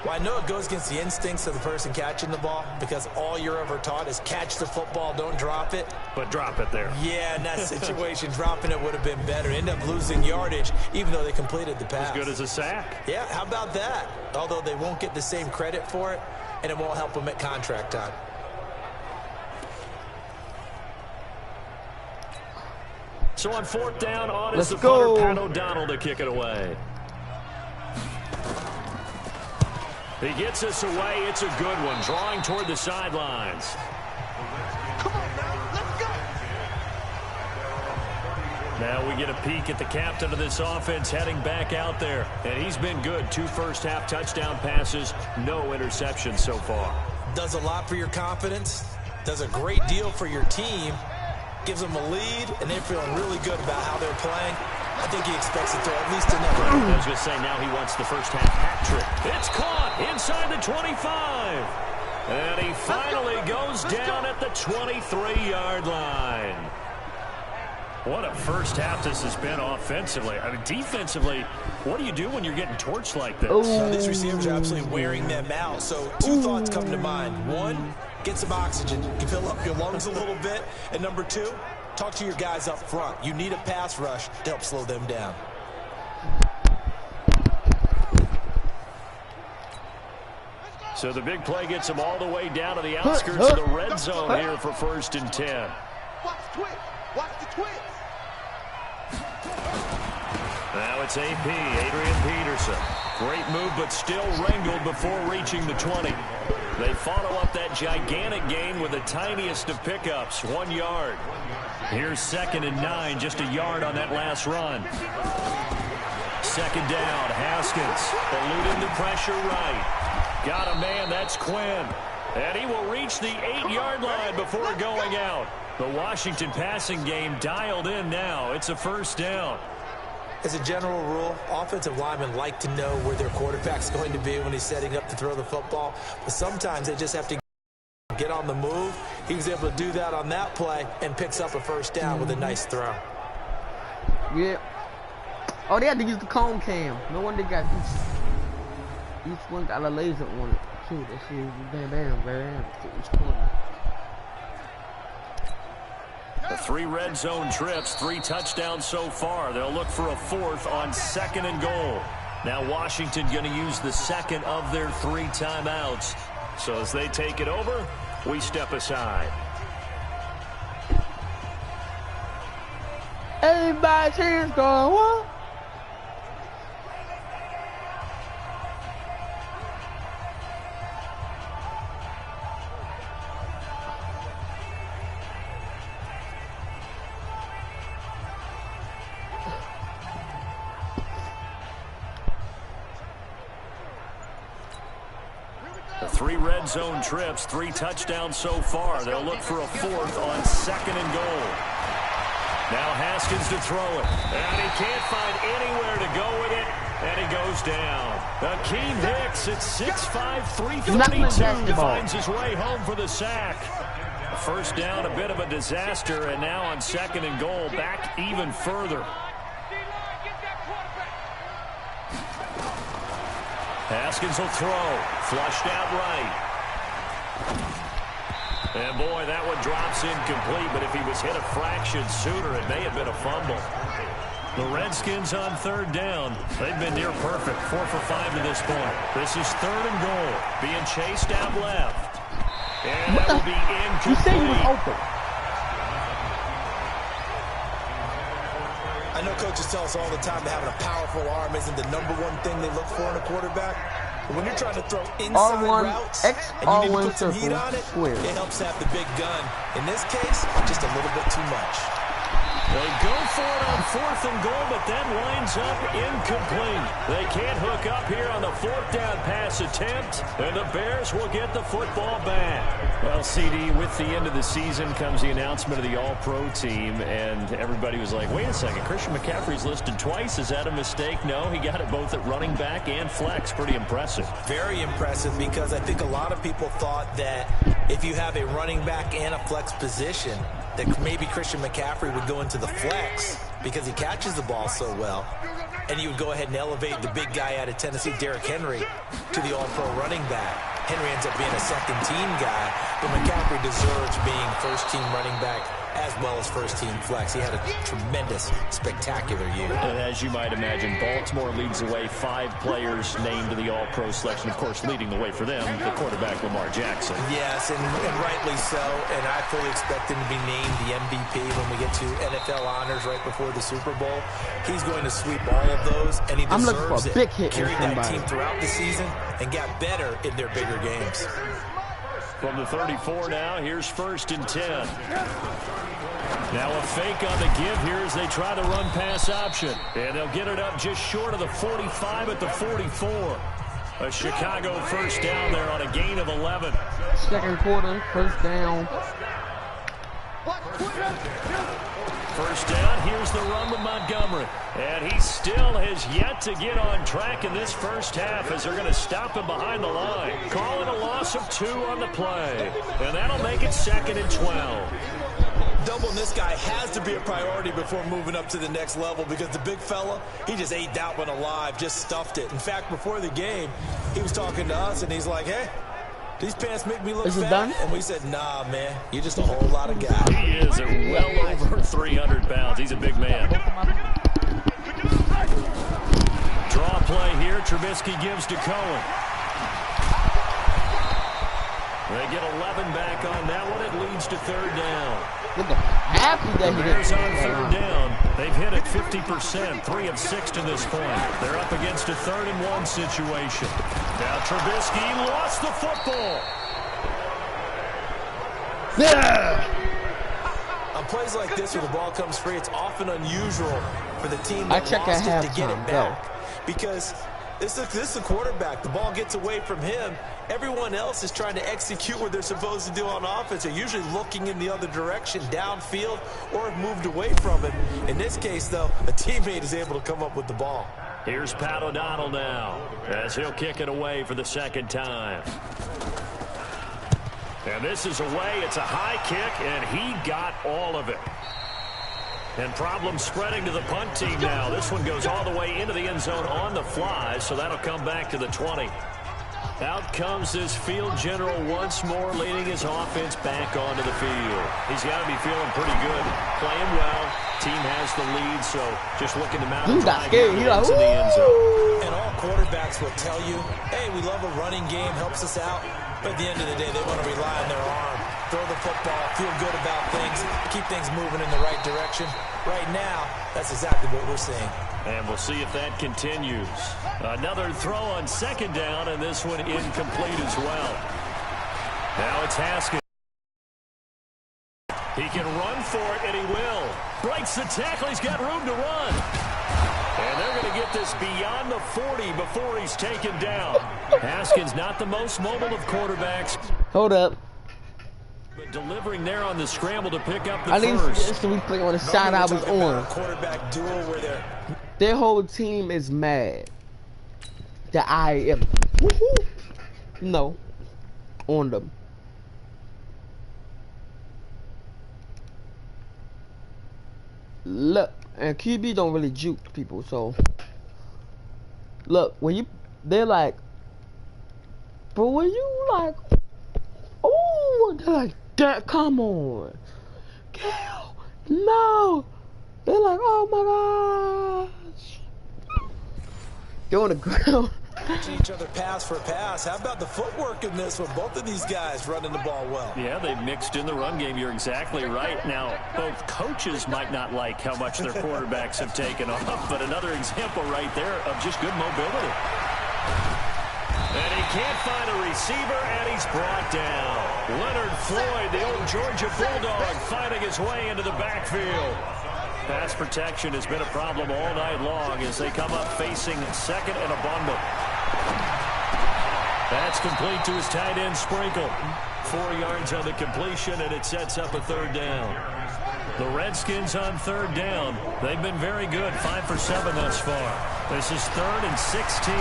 Well, I know it goes against the instincts of the person catching the ball because all you're ever taught is catch the football, don't drop it. But drop it there. Yeah, in that situation, dropping it would have been better. End up losing yardage, even though they completed the pass. As good as a sack. Yeah, how about that? Although they won't get the same credit for it, and it won't help them at contract time. So on 4th down, on is the punter, Pat O'Donnell, to kick it away. He gets us away. It's a good one, drawing toward the sidelines. Come on now, let's go. Now we get a peek at the captain of this offense heading back out there. And he's been good. 2 first-half touchdown passes, no interceptions so far. Does a lot for your confidence. Does a great deal for your team. Gives them a lead, and they're feeling really good about how they're playing. I think he expects to throw at least another. I was going to say, now he wants the first half hat trick. It's caught inside the 25. And he finally goes down at the 23-yard line. What a first half this has been offensively. I mean, defensively, what do you do when you're getting torched like this? These receivers are absolutely wearing them out. So 2 thoughts come to mind. 1, get some oxygen. You fill up your lungs a little bit. And number 2, talk to your guys up front. You need a pass rush to help slow them down. So the big play gets them all the way down to the outskirts of the red zone here for 1st and 10. Watch the twist. Watch the twist. Now it's AP, Adrian Peterson. Great move, but still wrangled before reaching the 20. They follow up that gigantic gain with the tiniest of pickups, 1 yard. Here's 2nd and 9, just a yard on that last run. 2nd down, Haskins, eluding the pressure right. Got a man, that's Quinn. And he will reach the 8-yard line before going out. The Washington passing game dialed in now. It's a 1st down. As a general rule, offensive linemen like to know where their quarterback's going to be when he's setting up to throw the football. But sometimes they just have to get on the move. He was able to do that on that play and picks up a 1st down with a nice throw. Yeah. Oh, they had to use the cone cam. No wonder they got each one got a laser on it too. That shit was bam. Each corner. The 3 red zone trips, 3 touchdowns so far. They'll look for a 4th on 2nd and goal. Now Washington going to use the 2nd of their 3 timeouts. So as they take it over, we step aside. Everybody's hands going, what? The 3 red zone trips, 3 touchdowns so far. They'll look for a 4th on 2nd and goal. Now Haskins to throw it. And he can't find anywhere to go with it. And he goes down. Akeem Hicks at 6'5", 322 finds his way home for the sack. 1st down, a bit of a disaster. And now on 2nd and goal, back even further. Haskins will throw. Flushed out right. And boy, that one drops incomplete, but if he was hit a fraction sooner, it may have been a fumble. The Redskins on 3rd down. They've been near perfect. 4 for 5 to this point. This is 3rd and goal. Being chased out left. And that will be incomplete. You said he was open. I know coaches tell us all the time that having a powerful arm isn't the #1 thing they look for in a quarterback. But when you're trying to throw inside routes and you need to put some heat on it, it helps have the big gun. In this case, just a little bit too much. They go for it on 4th and goal, but that winds up incomplete. They can't hook up here on the 4th down pass attempt, and the Bears will get the football back. Well, CD, with the end of the season comes the announcement of the All-Pro team, and everybody was like, wait a second, Christian McCaffrey's listed twice. Is that a mistake? No, he got it both at running back and flex. Pretty impressive. Very impressive, because I think a lot of people thought that if you have a running back and a flex position, that maybe Christian McCaffrey would go into the flex because he catches the ball so well, and you would go ahead and elevate the big guy out of Tennessee, Derrick Henry, to the All-Pro running back. Henry ends up being a second-team guy, but McCaffrey deserves being first-team running back as well as first-team flex. He had a tremendous, spectacular year. And as you might imagine, Baltimore leads the way. 5 players named to the All-Pro selection. Of course, leading the way for them, the quarterback, Lamar Jackson. Yes, and rightly so. And I fully expect him to be named the MVP when we get to NFL honors right before the Super Bowl. He's going to sweep all of those, and he deserves it. I'm looking for a big hit. Carried that team throughout the season and got better in their bigger games. From the 34 now, here's 1st and 10. Now a fake on the give here as they try the run-pass option. And they'll get it up just short of the 45 at the 44. A Chicago first down there on a gain of 11. Second quarter, first down. First down, here's the run with Montgomery. And he still has yet to get on track in this first half as they're going to stop him behind the line. Calling a loss of 2 on the play. And that'll make it 2nd and 12. Doubling this guy has to be a priority before moving up to the next level, because the big fella, he just ate that one alive, just stuffed it. In fact, before the game, he was talking to us, and he's like, hey, these pants make me look fat. Done? And we said, nah, man, you're just a whole lot of guy. He is well over 300 pounds. He's a big man. Draw play here. Trubisky gives to Cohen. They get 11 back on that one. It leads to 3rd down. Look at happy that he Bears on 3rd down. They've hit it 50%, 3 of 6 to this point. They're up against a 3rd and 1 situation. Now Trubisky lost the football. Yeah. On plays like this where the ball comes free, it's often unusual for the team that check lost at it to get halftime. it back. Because this is a quarterback. The ball gets away from him. Everyone else is trying to execute what they're supposed to do on offense. They're usually looking in the other direction, downfield, or have moved away from it. In this case, though, a teammate is able to come up with the ball. Here's Pat O'Donnell now as he'll kick it away for the 2nd time. And this is away. It's a high kick, and he got all of it. And problems spreading to the punt team now. This one goes all the way into the end zone on the fly, so that'll come back to the 20. Out comes this field general once more, leading his offense back onto the field. He's got to be feeling pretty good, playing well. Team has the lead, so just looking to mount a drive into the end zone. And all quarterbacks will tell you, hey, we love a running game, helps us out. But at the end of the day, they want to rely on their arm, throw the football, feel good about things, keep things moving in the right direction. Right now, that's exactly what we're seeing. And we'll see if that continues. Another throw on 2nd down, and this one incomplete as well. Now it's Haskins. He can run for it, and he will. Breaks the tackle. He's got room to run. And they're going to get this beyond the 40 before he's taken down. Haskins not the most mobile of quarterbacks. Hold up. But delivering there on the scramble to pick up the I think first. it's the replay on the side I was on. Quarterback duel where they're... Their whole team is mad that I am no on them. Look, and QB don't really juke people, so look, when they're like, but when you like, oh, they're like, that, come on, Cal, no, they're like, oh my gosh, they're on the ground. Each other pass for pass. How about the footwork in this one? Both of these guys running the ball well. Yeah, they've mixed in the run game. You're exactly right. Now, both coaches might not like how much their quarterbacks have taken off, but another example right there of just good mobility. And he can't find a receiver, and he's brought down. Leonard Floyd, the old Georgia Bulldog, fighting his way into the backfield. Pass protection has been a problem all night long as they come up facing 2nd and a bundle. That's complete to his tight end, Sprinkle. 4 yards on the completion, and it sets up a third down. The Redskins on third down. They've been very good, 5 for 7 thus far. This is 3rd and 16.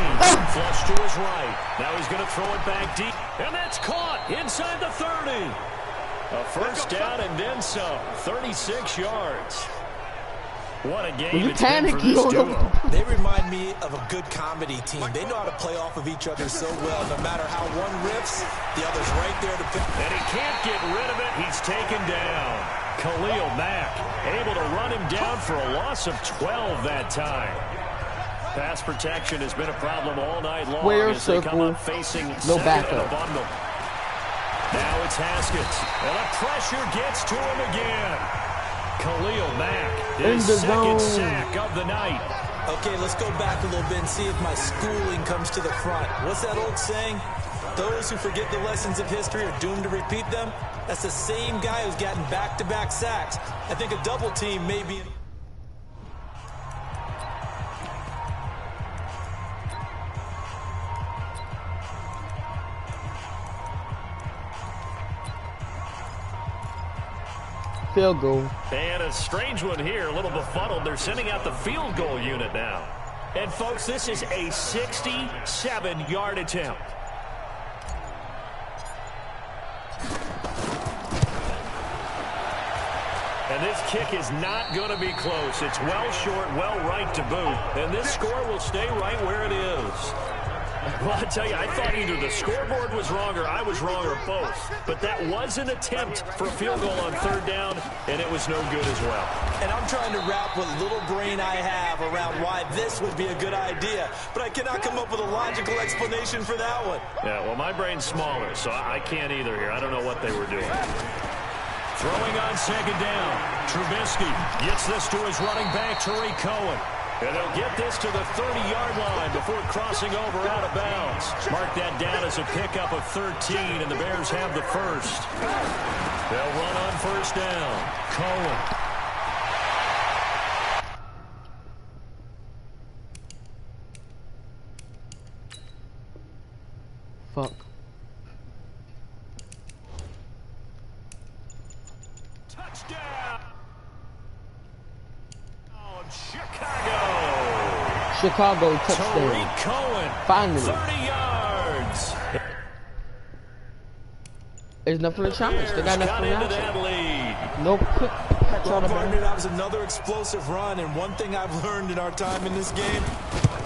Flush to his right. Now he's going to throw it back deep. And that's caught inside the 30. A first down and then some. 36 yards. What a game it's been for this duo. They remind me of a good comedy team. They know how to play off of each other so well. No matter how one riffs, the other's right there to pick. And he can't get rid of it. He's taken down. Khalil Mack able to run him down for a loss of 12 that time. Pass protection has been a problem all night long as they come up facing no backup. Bundle. Now it's Haskins. And the pressure gets to him again. Khalil Mack, his second sack of the night. Okay, let's go back a little bit and see if my schooling comes to the front. What's that old saying? Those who forget the lessons of history are doomed to repeat them. That's the same guy who's gotten back-to-back sacks. I think a double team may be... Field goal. And a strange one here, a little befuddled. They're sending out the field goal unit now. And, folks, this is a 67-yard attempt. And this kick is not going to be close. It's well short, well right to boot. And this score will stay right where it is. Well, I tell you, I thought either the scoreboard was wrong or I was wrong or both. But that was an attempt for a field goal on third down, and it was no good as well. And I'm trying to wrap what little brain I have around why this would be a good idea. But I cannot come up with a logical explanation for that one. Yeah, well, my brain's smaller, so I can't either here. I don't know what they were doing. Throwing on second down. Trubisky gets this to his running back, Tariq Cohen. And they'll get this to the 30-yard line before crossing over out of bounds. Mark that down as a pickup of 13, and the Bears have the first. They'll run on first down. Cohen. Fuck. Touchdown. Chicago. Chicago touchdown. Tariq Cohen. Finally. 30 yards. There's nothing to challenge. They got nothing to that lead. No quick catch Well, on the partner, ball. that was another explosive run, and one thing I've learned in our time in this game,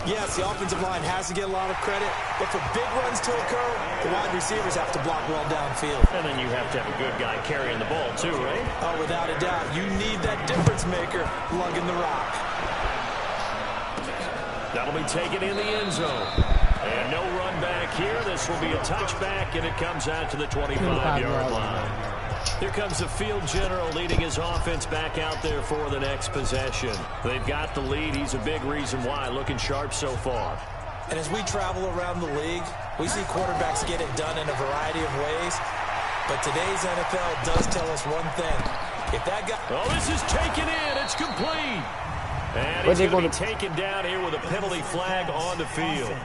yes, the offensive line has to get a lot of credit, but for big runs to occur, the wide receivers have to block well downfield. And then you have to have a good guy carrying the ball too, right? Oh, without a doubt. You need that difference maker lugging the rock. That'll be taken in the end zone. And no run back here. This will be a touchback, and it comes out to the 25-yard line. Here comes the field general leading his offense back out there for the next possession. They've got the lead. He's a big reason why. Looking sharp so far. And as we travel around the league, we see quarterbacks get it done in a variety of ways. But today's NFL does tell us one thing. If that guy... Oh, this is taken in. It's complete. And he's going to be taken down here with a penalty flag on the field.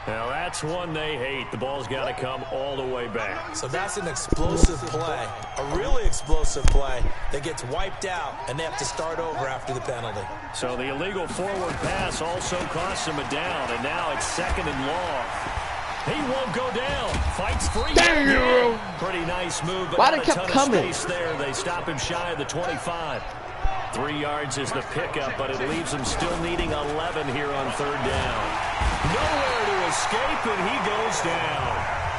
Now, that's one they hate. The ball's got to come all the way back. So that's an explosive play, a really explosive play that gets wiped out, and they have to start over after the penalty. So the illegal forward pass also costs him a down, and now it's 2nd and long. He won't go down. Fights free. Damn! Pretty nice move, but Why not they a kept ton coming? of space there. They stop him shy of the 25. 3 yards is the pickup, but it leaves him still needing 11 here on third down. Nowhere to escape, and he goes down.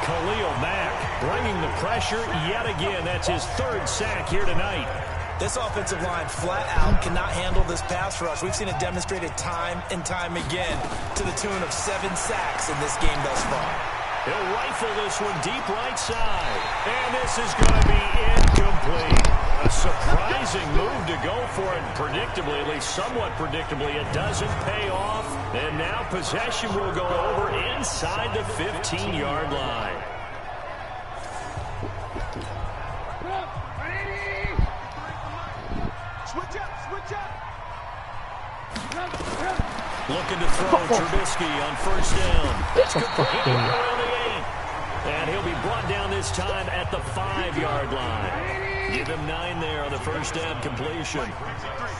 Khalil Mack bringing the pressure yet again. That's his 3rd sack here tonight. This offensive line flat out cannot handle this pass rush. We've seen it demonstrated time and time again to the tune of 7 sacks in this game thus far. He'll rifle this one deep right side. And this is going to be incomplete. A surprising move to go for it. Predictably, at least somewhat predictably, it doesn't pay off. And now possession will go over inside the 15-yard line. Switch up, switch up. Looking to throw Trubisky on first down. That's complete around the 8. And he'll be brought down this time at the 5-yard line. Give him 9 there on the first down completion.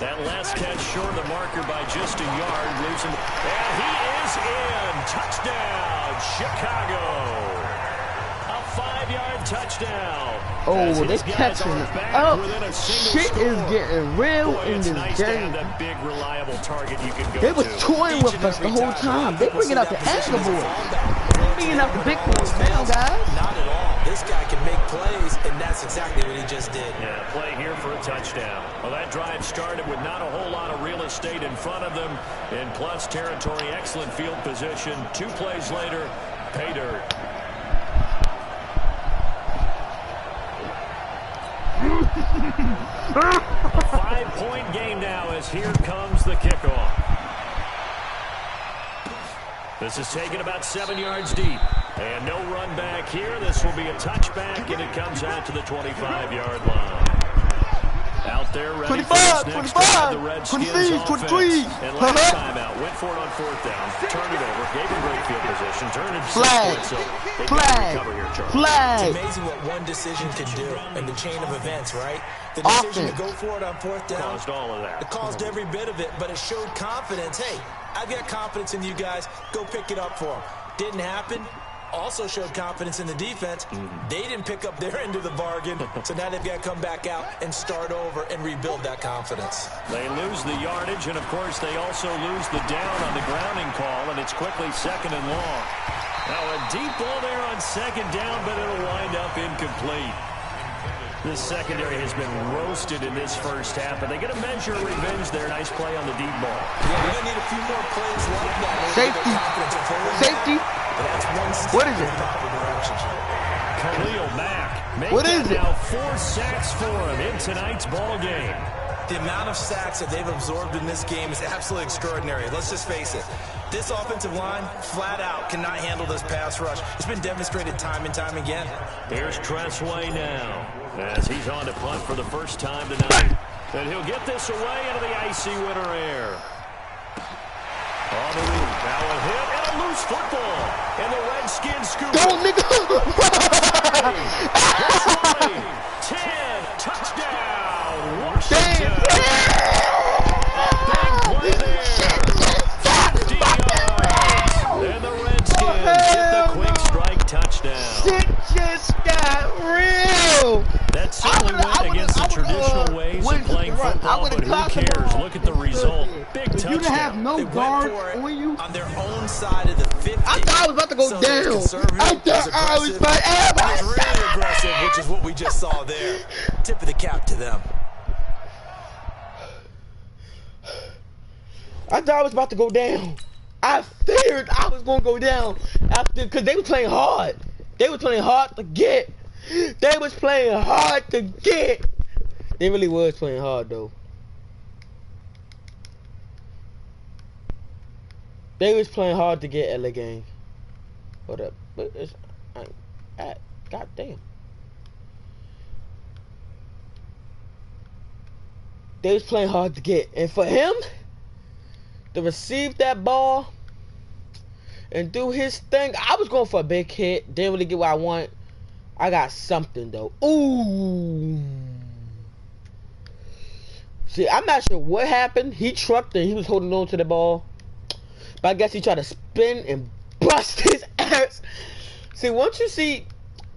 That last catch short of the marker by just a yard leaves him. And he is in. Touchdown, Chicago. A 5-yard touchdown. Oh, they catching it. Oh, shit is getting real in this game. That big, reliable target you can go they was toying with us the whole time. They bringing out the anchor boys. They bringing out the big boys now, guys. Not at all. This guy can make plays, and that's exactly what he just did. Yeah, play here for a touchdown. Well, that drive started with not a whole lot of real estate in front of them. In plus territory, excellent field position. 2 plays later, pay dirt. A 5-point game now as here comes the kickoff. This is taken about 7 yards deep. And no run back here. This will be a touchback, and it comes out to the 25-yard line. Out there ready 25, for this next 25, drive, the Redskins 23. offense. And last time out, went for it on 4th down, turned it over, gave him great field position, turned it Flag, so they flag, recover here, Charlie. flag. It's amazing what one decision can do in the chain of events, right? The decision to go for it on 4th down Caused all of that. It caused every bit of it, but it showed confidence. Hey, I've got confidence in you guys. Go pick it up for them. Didn't happen. Also showed confidence in the defense. They didn't pick up their end of the bargain, so now they've got to come back out and start over and rebuild that confidence. They lose the yardage, and of course they also lose the down on the grounding call, and it's quickly 2nd and long. Now a deep ball there on 2nd down, but it'll wind up incomplete. This secondary has been roasted in this first half, but they get a measure of revenge there. Nice play on the deep ball. Yeah, we're going to need a few more plays like that. Safety. What is it? Khalil Mack What is it? Now 4 sacks for him in tonight's ball game. The amount of sacks that they've absorbed in this game is absolutely extraordinary. Let's just face it. This offensive line, flat out, cannot handle this pass rush. It's been demonstrated time and time again. Here's Tressway now, as he's on to punt for the first time tonight. And he'll get this away into the icy winter air. On the move, now a hit and a loose football. And the Redskins scoop. Go, nigga! 10, touchdown, Washington. Damn. Big play there. 50 yards. And the Redskins get the quick strike touchdown. Shit just got real. That certainly went against the traditional ways of playing football, but who cares? Look at the result. Big touchdown. You didn't have no guard on you. On their own side of the 50. I thought I was about to go down. I thought I was about to really aggressive, which is what we just saw there. Tip of the cap to them. I thought I was about to go down. I feared I was going to go down after, because they were playing hard. They were playing hard to get. They was playing hard to get. They really was playing hard, though. They was playing hard to get LA game. Hold up. But it's, God damn. They was playing hard to get. And for him to receive that ball and do his thing, I was going for a big hit. Didn't really get what I want. I got something, though. Ooh. See, I'm not sure what happened. He trucked and he was holding on to the ball. But I guess he tried to spin and bust his ass. See, once you see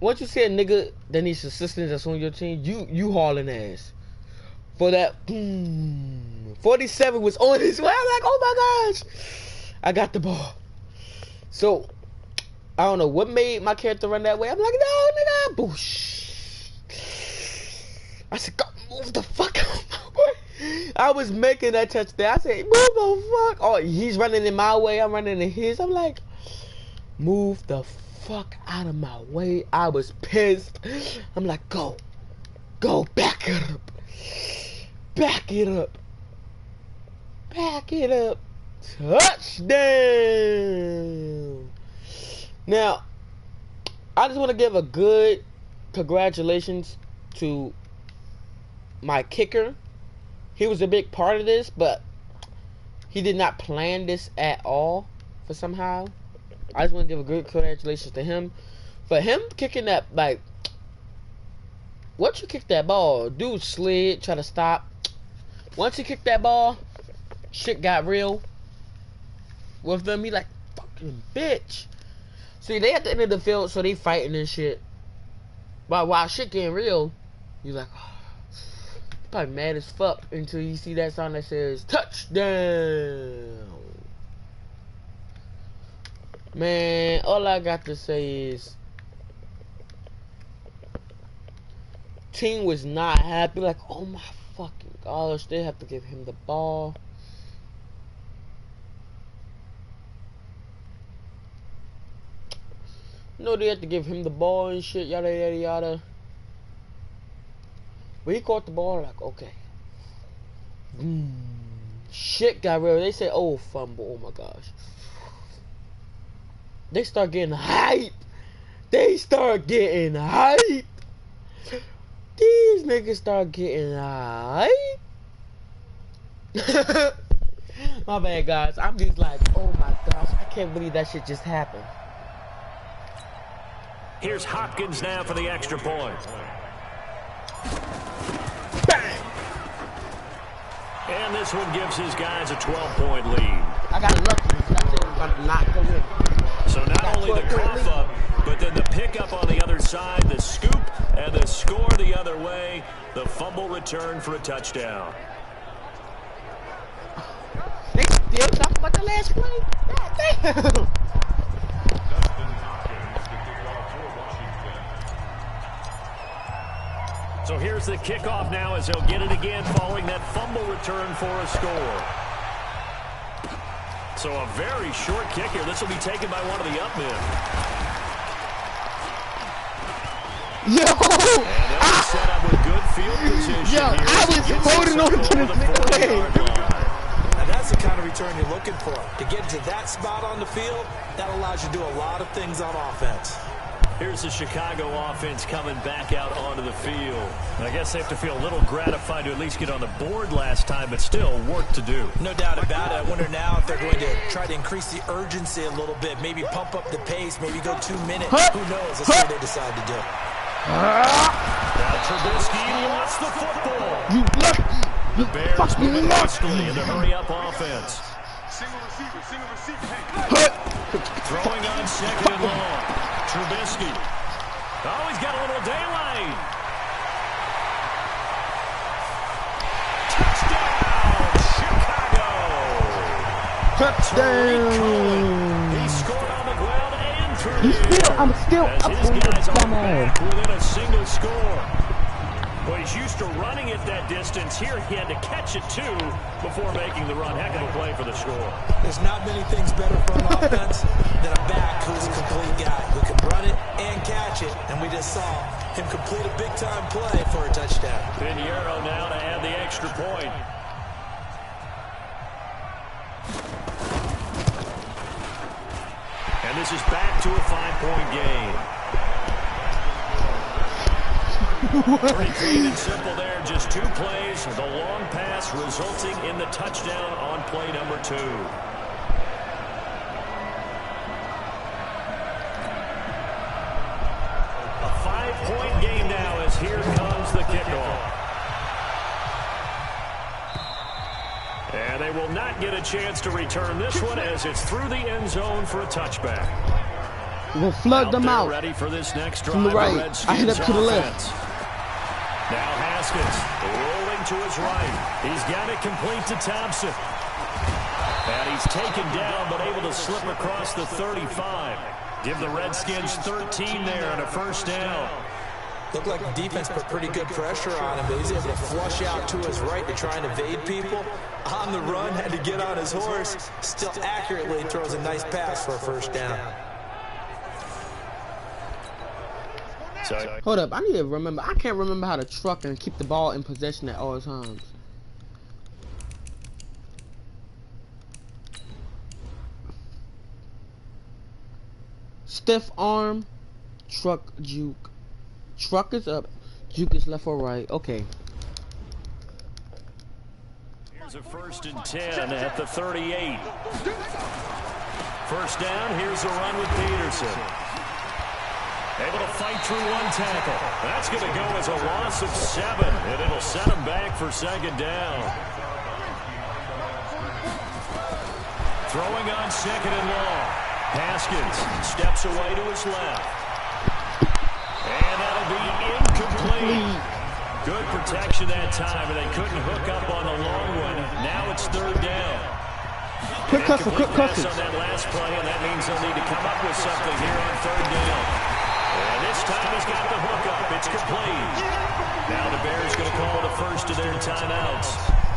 a nigga that needs assistance that's on your team, you hauling ass. For that, 47 was on his way. I'm like, oh my gosh, I got the ball. So, I don't know what made my character run that way. I'm like, no, nigga, boosh. I said, go, move the fuck out of my way. I was making that touchdown. I said, move the fuck. Oh, he's running in my way. I'm running in his. I'm like, move the fuck out of my way. I was pissed. I'm like, go, back it up. Back it up. Back it up. Touchdown. Now, I just want to give a good congratulations to my kicker. He was a big part of this, but he did not plan this at all for somehow. I just want to give a great congratulations to him for him kicking that, like, once you kick that ball, dude slid, try to stop. Once he kicked that ball, shit got real with them. He like, fucking bitch. See, they at the end of the field, so they fighting and shit. But while shit getting real, you like, oh, probably mad as fuck until you see that sign that says touchdown. Man, all I got to say is team was not happy. Like, oh my fucking gosh, they have to give him the ball. No, they had to give him the ball and shit, yada yada yada. But he caught the ball, like, okay. Shit got real. They said, oh, fumble. Oh my gosh. They start getting hype. They start getting hype. These niggas start getting hype. My bad, guys. I'm just like, oh my gosh, I can't believe that shit just happened. Here's Hopkins now for the extra point. Bang! And this one gives his guys a 12-point lead. I got lucky. That shit was about to not go in. So not only the cough up, but then the pickup on the other side, the scoop, and the score the other way. The fumble return for a touchdown. They still talking about the last play? God damn! So here's the kickoff now as he'll get it again following that fumble return for a score. So a very short kick here. This will be taken by one of the up men. Yo! And they'll set up with good field position Yo, here. I was holding on to this nigga. Now that's the kind of return you're looking for. To get to that spot on the field, that allows you to do a lot of things on offense. Here's the Chicago offense coming back out onto the field. I guess they have to feel a little gratified to at least get on the board last time, but still work to do. No doubt about it. I wonder now if they're going to try to increase the urgency a little bit, maybe pump up the pace, maybe go 2 minutes. Who knows? Let's see what they decide to do. Now Trubisky lost the football. You lucky. The Bears moving hastily in the hurry-up offense. Single receiver, single receiver. Throwing on second and long. Trubisky. Oh, he's got a little daylight. Touchdown, Chicago. Touchdown. He scored on the ground and through the air. I'm still as up his on guys the are summer. back within a single score. Well, he's used to running it that distance. Here he had to catch it, too, before making the run. Heck of a play for the score. There's not many things better for an offense than a back who's a complete guy who can run it and catch it. And we just saw him complete a big-time play for a touchdown. Pinheiro now to add the extra point. And this is back to a 5-point game. Pretty clean and simple there. Just 2 plays. The long pass resulting in the touchdown on play number 2. A 5-point game now as here comes the kickoff. And they will not get a chance to return this one as it's through the end zone for a touchback. We'll flood them out. Ready for this next drive. From the right. I hit up to the left. Now Haskins rolling to his right. He's got it complete to Thompson. And he's taken down but able to slip across the 35. Give the Redskins 13 there and a first down. Looked like the defense put pretty good pressure on him, but he's able to flush out to his right to try and evade people. On the run, had to get on his horse. Still accurately throws a nice pass for a first down. Hold up, I need to remember. I can't remember how to truck and keep the ball in possession at all times. Stiff arm, truck, juke. Truck is up, juke is left or right. Okay. Here's a 1st and 10 at the 38. First down, here's a run with Peterson. Able to fight through one tackle. That's going to go as a loss of 7, and it'll set him back for 2nd down. Throwing on 2nd and long. Haskins steps away to his left. And that'll be incomplete. Good protection that time, and they couldn't hook up on the long one. Now it's 3rd down. Quick cussing. On that last play, and that means they'll need to come up with something here on 3rd down. And this time he's got the hook up. It's complete. Now the Bears going to call the first of their timeouts.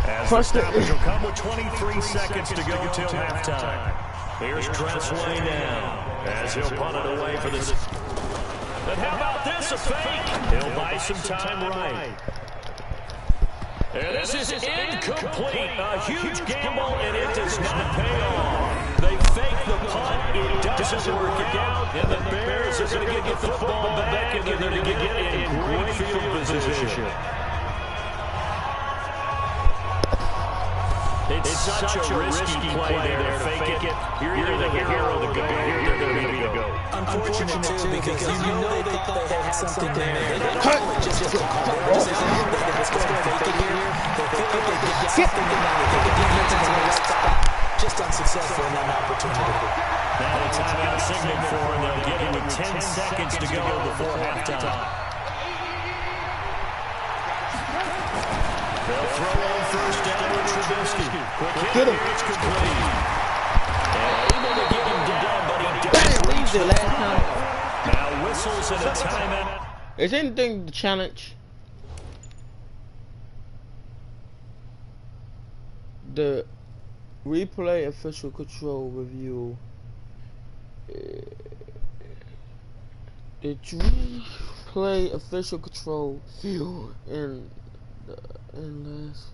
As the stoppage will come with 23 seconds to go till halftime. Here's Tressway now, as he'll punt it away for this. But how about this, a fake? He'll buy some time right. And this is incomplete. A huge gamble, and it does not pay off. They fake the punt. It doesn't work out. And the Bears are going to get the football back, and they're going to get it in great field position. It's such a risky play there to fake it. You're either the hero or the goat. You're going to be the goat. Unfortunate, too, because you know they thought they had something there. They didn't call it just a call. They just fake it here. They feel like they did get something in there. They get defense in the right spot. Just unsuccessful in that opportunity. Now the timeout signal for them. They'll get him with 10 seconds to go before halftime. They'll throw on 1st down with Trubisky. Quick hit, it's complete. And able to get him down, but he didn't reach the last time. Now whistles and a timeout. Is anything the challenge? The replay official control review. The replay official control view and last.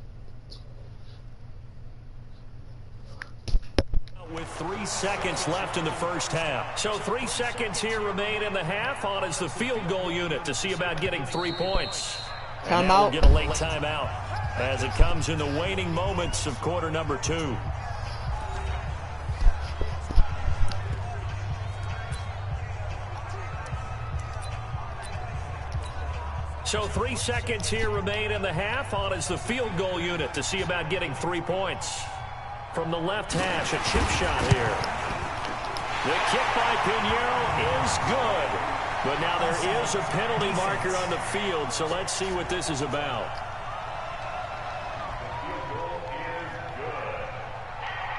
With 3 seconds left in the first half. So 3 seconds here remain in the half. On is the field goal unit to see about getting 3 points. Timeout. We'll get a late timeout as it comes in the waning moments of quarter number 2. So 3 seconds here remain in the half. On is the field goal unit to see about getting 3 points. From the left hash, a chip shot here. The kick by Pinheiro is good. But now there is a penalty marker on the field, so let's see what this is about.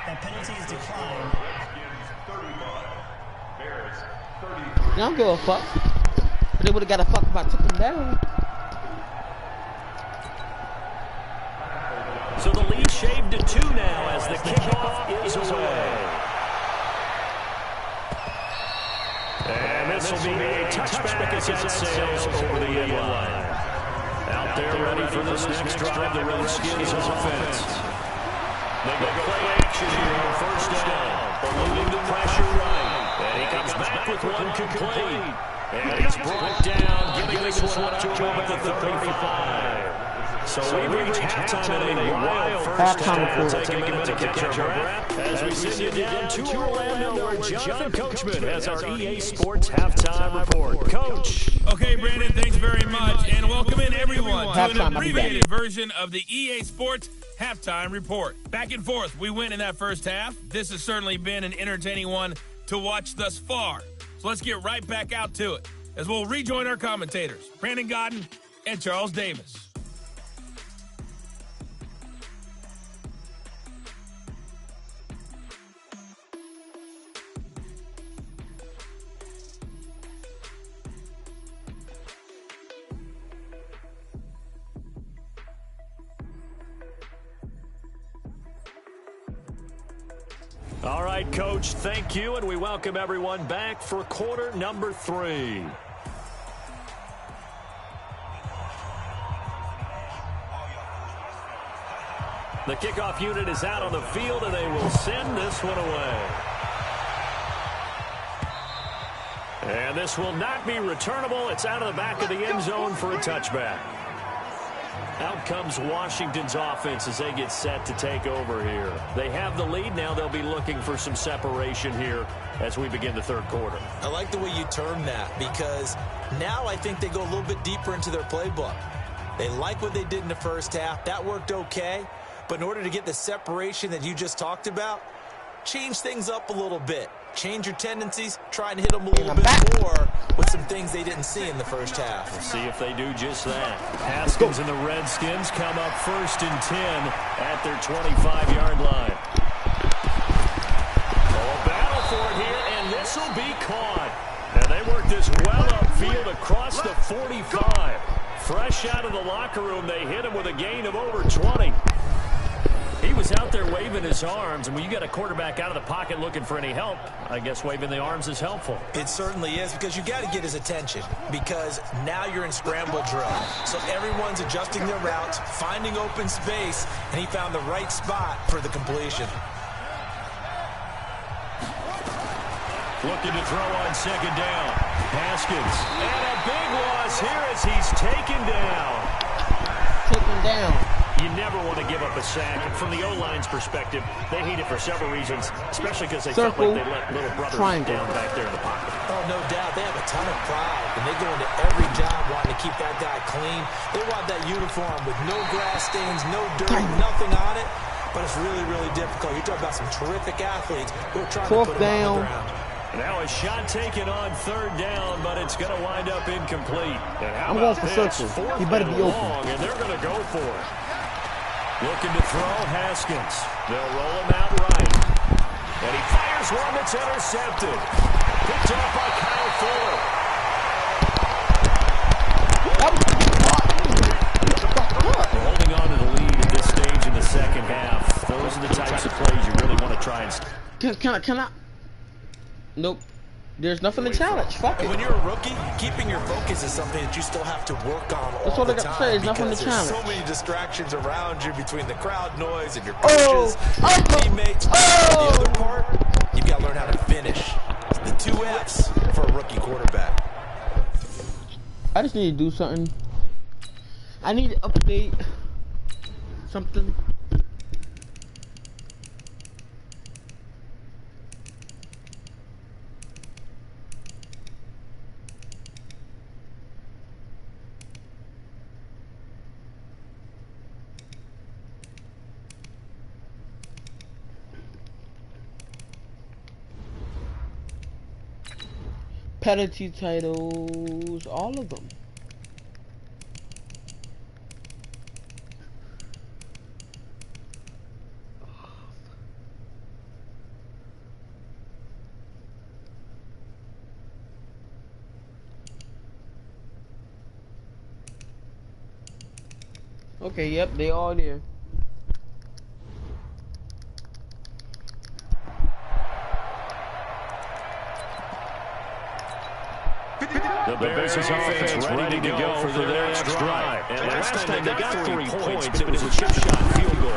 That penalty is declined. I don't give a fuck. They would have got a fuck if I took them down. So the lead shaved to 2 now as the kickoff is away. And this will be a touchback as that sails over the end line. Out there ready for this next drive, the Redskins offense. They go play action here on 1st down, eluding the pressure right. And he comes back with one complete. And he's brought down, giving this one up to about the 35. So we reach halftime in a wild first half. We'll take a minute to catch our breath as we send you down to Orlando, where Jonathan Coachman has our EA Sports halftime report. Coach. Okay, Brandon, thanks very much, and welcome in everyone to an abbreviated version of the EA Sports halftime report. Back and forth, we win in that first half. This has certainly been an entertaining one to watch thus far. So let's get right back out to it as we'll rejoin our commentators, Brandon Godden and Charles Davis. All right, Coach, thank you, and we welcome everyone back for quarter number 3. The kickoff unit is out on the field, and they will send this one away. And this will not be returnable. It's out of the back of the end zone for a touchback. Out comes Washington's offense as they get set to take over here. They have the lead now. They'll be looking for some separation here as we begin the third quarter. I like the way you term that, because now I think they go a little bit deeper into their playbook. They like what they did in the first half. That worked okay. But in order to get the separation that you just talked about, change things up a little bit. Change your tendencies. Try and hit them a little bit more with some things they didn't see in the first half. We'll see if they do just that. Haskins and the Redskins come up 1st and 10 at their 25-yard line. A battle for it here, and this will be caught. And they work this well upfield across the 45. Fresh out of the locker room, they hit him with a gain of over 20. He was out there waving his arms, and when you got a quarterback out of the pocket looking for any help, I guess waving the arms is helpful. It certainly is, because you got to get his attention, because now you're in scramble drill. So everyone's adjusting their routes, finding open space, and he found the right spot for the completion. Looking to throw on 2nd down. Haskins. And a big loss here as he's taken down. Taken down. You never want to give up a sack. And from the O-line's perspective, they hate it for several reasons, especially because they felt like they let little brother down back there in the pocket. Oh, no doubt. They have a ton of pride, and they go into every job wanting to keep that guy clean. They want that uniform with no grass stains, no dirt, nothing on it. But it's really, really difficult. You're talking about some terrific athletes who are trying to put it on the ground. Now a shot taken on 3rd down, but it's going to wind up incomplete. I'm going for circle. He better be open. And they're going to go for it. Looking to throw, Haskins. They'll roll him out right. And he fires one that's intercepted. Picked off by Kyle Fuller. Holding on to the lead at this stage in the second half. Those are the types of plays you really want to try and... Can I? Nope. There's nothing to challenge. Fuck it. When you're a rookie, keeping your focus is something that you still have to work on all the time. That's what I got to say. There's nothing to challenge. There's so many distractions around you between the crowd noise and your coaches, your teammates. The other part, you've got to learn how to finish. The 2 F's for a rookie quarterback. I just need to do something. I need to update something. Penalty titles, all of them. Okay, yep, they all there. The Bears' offense ready to go for their next drive. And last time they got 3 points, but it was a chip shot field goal.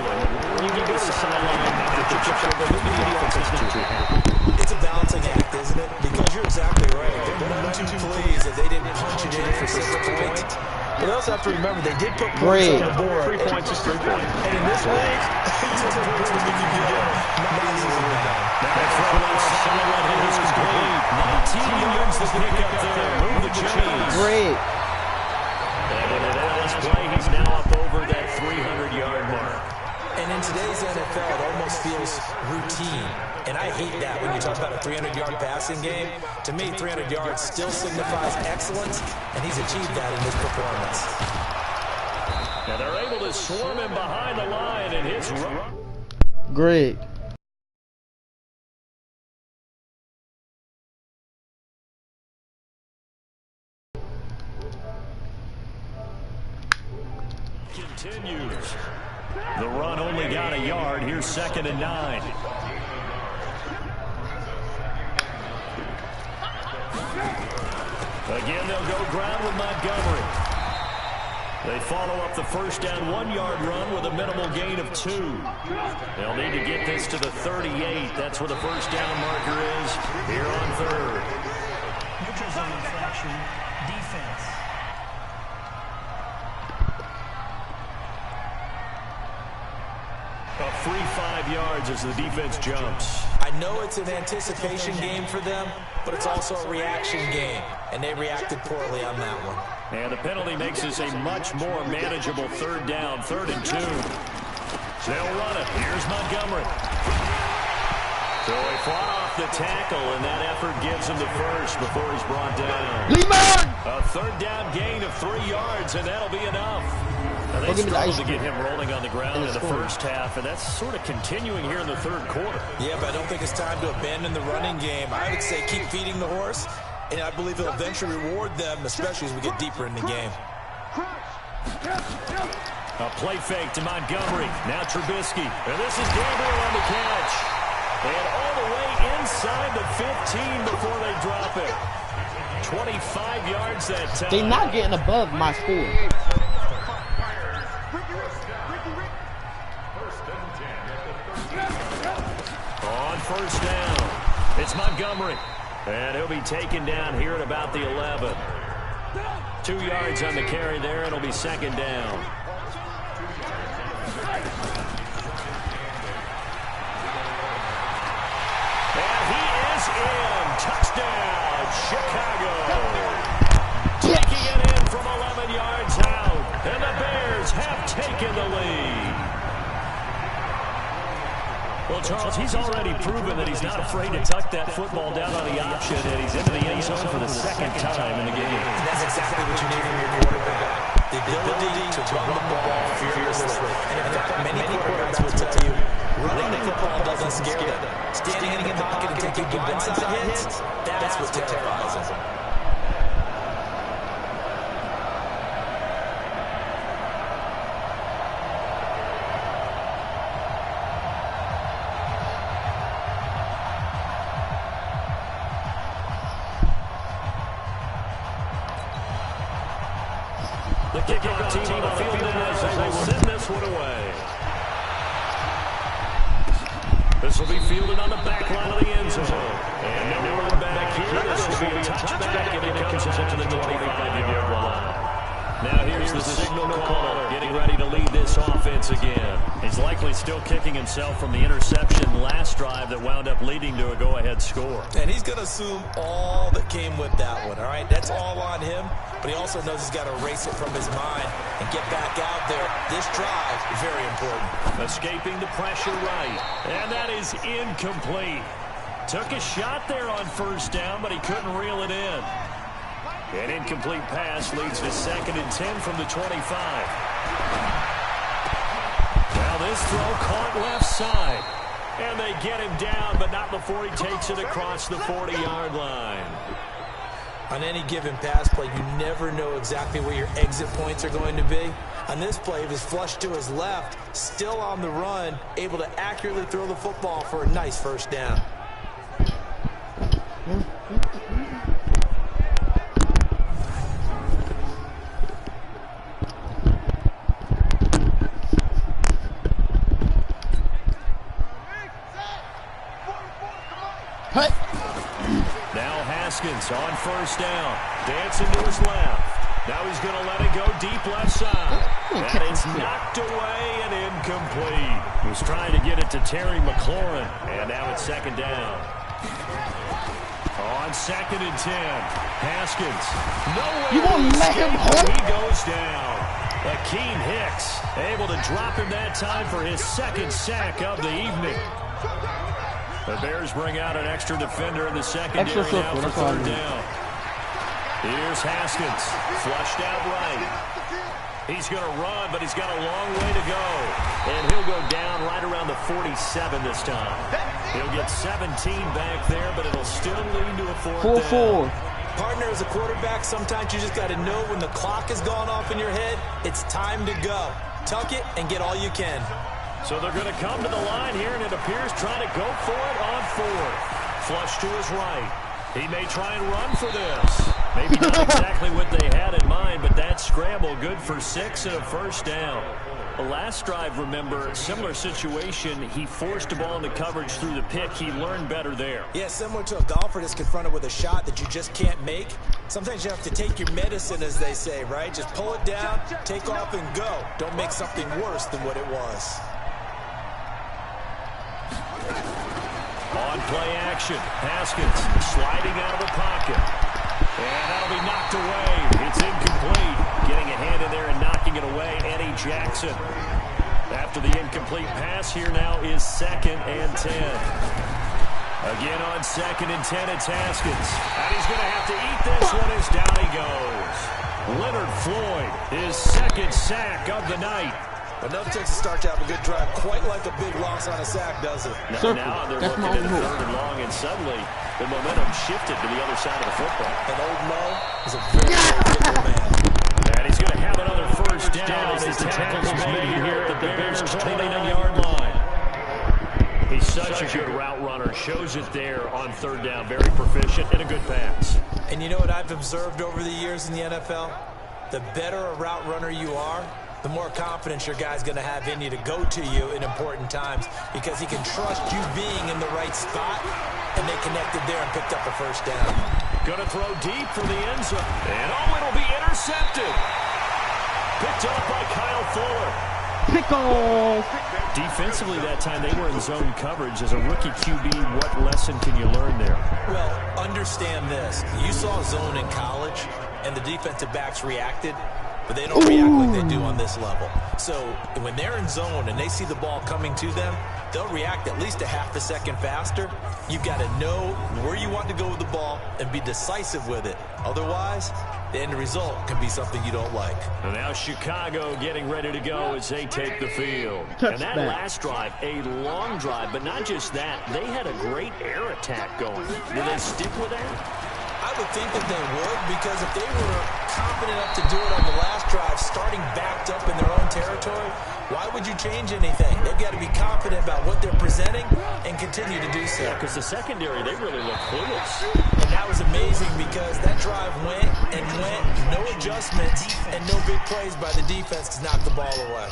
You can go to the sideline after the chip shot, but maybe the offense not too happy. It's a balancing act, isn't it? Because you're exactly right. They're not too pleased that they didn't punch it in for 6 points. But they also have to remember they did put points on the board. 3 points is 3 points. And in this league, it's a good to get not easily done. That throw on Solomon is complete. 19 yards to pick up there. Move the chains. Great. And in an endless play, he's now up over that 300-yard mark. And in today's NFL, it almost feels routine. And I hate that when you talk about a 300-yard passing game. To me, 300 yards still signifies excellence, and he's achieved that in his performance. Now they're able to swarm him behind the line, and his run. Great. Continues. The run only got a yard. Here's 2nd and 9. Again, they'll go ground with Montgomery. They follow up the first down 1-yard run with a minimal gain of 2. They'll need to get this to the 38. That's where the first down marker is here on 3rd. Neutral zone infraction, defense. 3-5 yards as the defense jumps. I know it's an anticipation game for them, but it's also a reaction game, and they reacted poorly on that one. And the penalty makes this a much more manageable 3rd down, 3rd and 2. They'll run it. Here's Montgomery. So he fought off the tackle, and that effort gives him the first before he's brought down. LaMark! A 3rd down gain of 3 yards, and that'll be enough. Now they struggled to get him rolling on the ground in the first half, and that's sort of continuing here in the 3rd quarter. Yeah, but I don't think it's time to abandon the running game. I would say keep feeding the horse, and I believe it'll eventually reward them, especially as we get deeper in the game. A play fake to Montgomery. Now Trubisky. And this is Gabriel on the catch. And all the way inside the 15 before they drop it. 25 yards that time. They're not getting above my score. On 1st down, it's Montgomery. And he'll be taken down here at about the 11. 2 yards on the carry there. It'll be 2nd down. And he is in. Touchdown, Chicago. Taking it in from 11 yards out. And the Bears have taken the lead. Well, Charles, he's already proven that he's not afraid to tuck that football down on the option, and he's into the end zone for the 2nd time in the game. And that's exactly what you need from your quarterback. The ability to run the ball fearlessly. And in fact, many quarterbacks will tell you, running the football doesn't scare them. Standing in the pocket and taking blindside hits, that's what terrifies them. The kickoff team on the field as they will send this one away. This will be fielded on the back line of the end zone. And no run back here. This will be a touchback, and it comes into the 25-yard line. Now here's the signal caller getting ready to lead this offense again. He's likely still kicking himself from the interception last drive that wound up leading to a go-ahead score. And he's going to assume all that came with that one, all right? That's all on him, but he also knows he's got to erase it from his mind and get back out there. This drive is very important. Escaping the pressure right, and that is incomplete. Took a shot there on 1st down, but he couldn't reel it in. An incomplete pass leads to 2nd and 10 from the 25. Now this throw caught left side. And they get him down, but not before he takes it across the 40-yard line. On any given pass play, you never know exactly where your exit points are going to be. On this play, he was flushed to his left, still on the run, able to accurately throw the football for a nice 1st down. Now Haskins on 1st down. Dancing to his left. Now he's going to let it go deep left side. And it's knocked away and incomplete. He was trying to get it to Terry McLaurin. And now it's 2nd down. On 2nd and 10. Haskins. Nowhere You won't let him hold? He goes down. Akeem Hicks able to drop him that time for his 2nd sack of the evening. The Bears bring out an extra defender in the secondary now for 3rd down. Here's Haskins, flushed out right. He's going to run, but he's got a long way to go. And he'll go down right around the 47 this time. He'll get 17 back there, but it'll still lead to a 4th down. Partner, as a quarterback, sometimes you just got to know when the clock has gone off in your head, it's time to go. Tuck it and get all you can. So they're going to come to the line here, and it appears trying to go for it on 4th. Flush to his right. He may try and run for this. Maybe not exactly what they had in mind, but that scramble good for 6 and a 1st down. The last drive, remember, similar situation. He forced the ball into coverage through the pick. He learned better there. Yeah, similar to a golfer that's confronted with a shot that you just can't make. Sometimes you have to take your medicine, as they say, right? Just pull it down, take off, and go. Don't make something worse than what it was. On play action, Haskins sliding out of the pocket. And that'll be knocked away. It's incomplete. Getting a hand in there and knocking it away, Eddie Jackson. After the incomplete pass, here now is 2nd and 10. Again on 2nd and 10, it's Haskins. And he's going to have to eat this one as down he goes. Leonard Floyd, his 2nd sack of the night. Enough takes to start to have a good drive, quite like a big loss on a sack, does it? Now they're looking at 3rd and long, and suddenly the momentum shifted to the other side of the football. And old Mo is a very, very good man. And he's going to have another first down as the tackle's made here at the Bears' 29-yard line. He's such a good route runner. Shows it there on 3rd down. Very proficient and a good pass. And you know what I've observed over the years in the NFL? The better a route runner you are, the more confidence your guy's going to have in you to go to you in important times because he can trust you being in the right spot, and they connected there and picked up a first down. Going to throw deep for the end zone. And it'll be intercepted. Picked up by Kyle Fuller. Pick off. Defensively that time, they were in zone coverage. As a rookie QB, what lesson can you learn there? Well, understand this. You saw zone in college, and the defensive backs reacted, but they don't react like they do on this level. So when they're in zone and they see the ball coming to them, they'll react at least a half a second faster. You've got to know where you want to go with the ball and be decisive with it. Otherwise, the end result can be something you don't like. And now Chicago getting ready to go as they take the field. And that last drive, a long drive, but not just that. They had a great air attack going. Will they stick with that? I would think that they would, because if they were confident enough to do it on the last drive, starting backed up in their own territory, why would you change anything? They've got to be confident about what they're presenting and continue to do so. Yeah, because the secondary, they really look clueless. And that was amazing because that drive went and went, no adjustments, and no big plays by the defense to knock the ball away.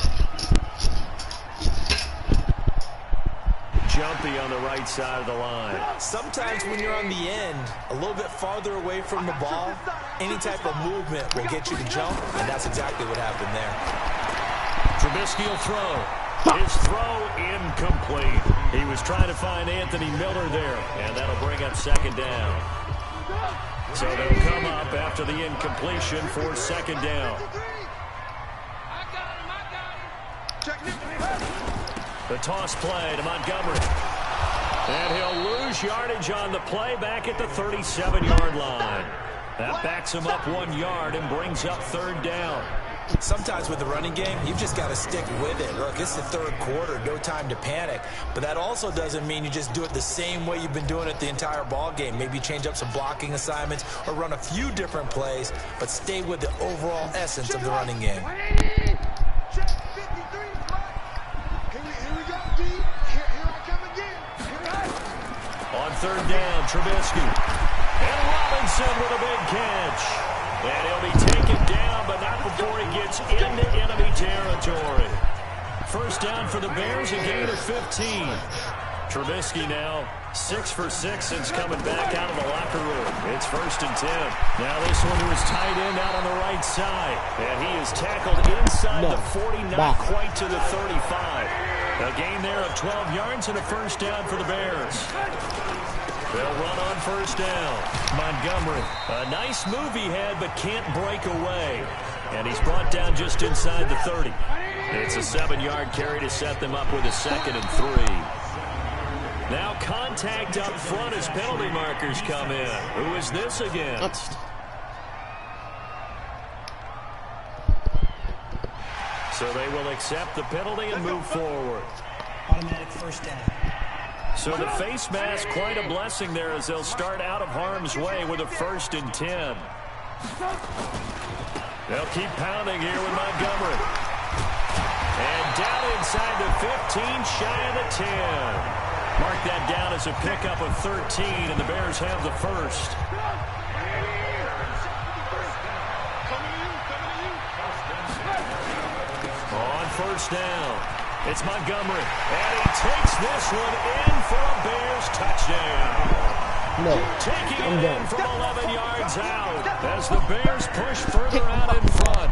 Jumpy on the right side of the line. Sometimes when you're on the end, a little bit farther away from the ball, any type of movement will get you to jump, and that's exactly what happened there. Trubisky will throw. His throw incomplete. He was trying to find Anthony Miller there, and that'll bring up 2nd down. So they'll come up after the incompletion for 2nd down. The toss play to Montgomery. And he'll lose yardage on the play back at the 37-yard line. That backs him up 1 yard and brings up 3rd down. Sometimes with the running game, you've just got to stick with it. Look, it's the 3rd quarter, no time to panic. But that also doesn't mean you just do it the same way you've been doing it the entire ball game. Maybe change up some blocking assignments or run a few different plays, but stay with the overall essence of the running game. On 3rd down, Trubisky. And Robinson with a big catch. And he'll be taken down, but not before he gets into enemy territory. First down for the Bears, a gain of 15. Trubisky now 6 for 6 since coming back out of the locker room. It's 1st and 10. Now this one to his tight end out on the right side. And he is tackled inside the 40, not quite to the 35. A gain there of 12 yards and a first down for the Bears. They'll run on 1st down. Montgomery, a nice move he had, but can't break away. And he's brought down just inside the 30. It's a 7-yard carry to set them up with a 2nd and 3. Now contact up front as penalty markers come in. Who is this against? So they will accept the penalty and move forward. Automatic first down. So the face mask, quite a blessing there as they'll start out of harm's way with a 1st and 10. They'll keep pounding here with Montgomery. And down inside the 15, shy of the 10. Mark that down as a pickup of 13, and the Bears have the first. On 1st down, it's Montgomery, and he takes this one in for a Bears touchdown. No, Taking it in from 11 yards out as the Bears push further out in front.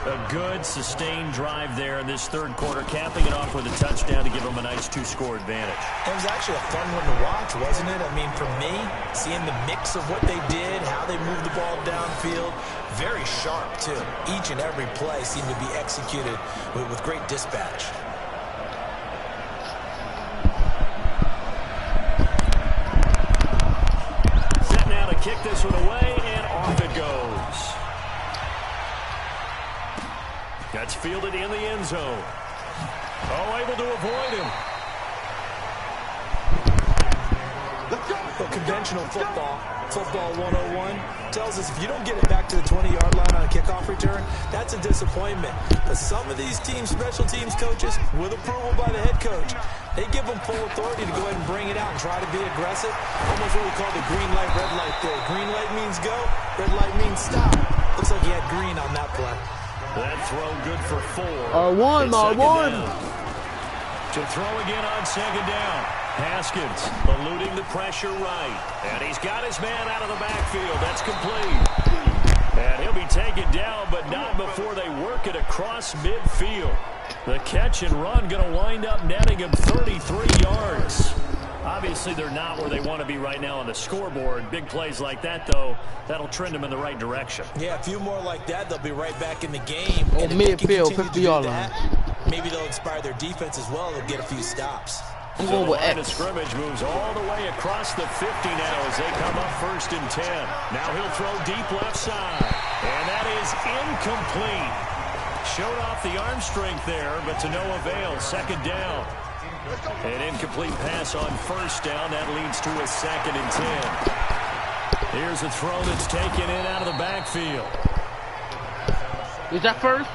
A good, sustained drive there in this third quarter, capping it off with a touchdown to give them a nice 2-score advantage. It was actually a fun one to watch, wasn't it? I mean, for me, seeing the mix of what they did, how they moved the ball downfield, very sharp, too. Each and every play seemed to be executed with great dispatch. Set now to kick this one away, and off it goes. That's fielded in the end zone. Oh, able to avoid him. But conventional football 101, tells us if you don't get it back to the 20-yard line on a kickoff return, that's a disappointment. But some of these teams, special teams coaches, with approval by the head coach, they give them full authority to go ahead and bring it out and try to be aggressive. Almost what we call the green light, red light theory. Green light means go, red light means stop. Looks like he had green on that play. That throw good for 4. R1. To throw again on second down. Haskins eluding the pressure right. And he's got his man out of the backfield. That's complete. And he'll be taken down, but not before they work it across midfield. The catch and run going to wind up netting him 33 yards. Obviously, they're not where they want to be right now on the scoreboard. Big plays like that, though, that'll trend them in the right direction. Yeah, a few more like that, they'll be right back in the game. On midfield, 50-yard line. Maybe they'll inspire their defense as well. They'll get a few stops. I'm going with X. The X. scrimmage moves all the way across the 50 now as they come up 1st and 10. Now he'll throw deep left side. And that is incomplete. Showed off the arm strength there, but to no avail. 2nd down. An incomplete pass on 1st down. That leads to a 2nd and 10. Here's a throw that's taken in out of the backfield. Is that first?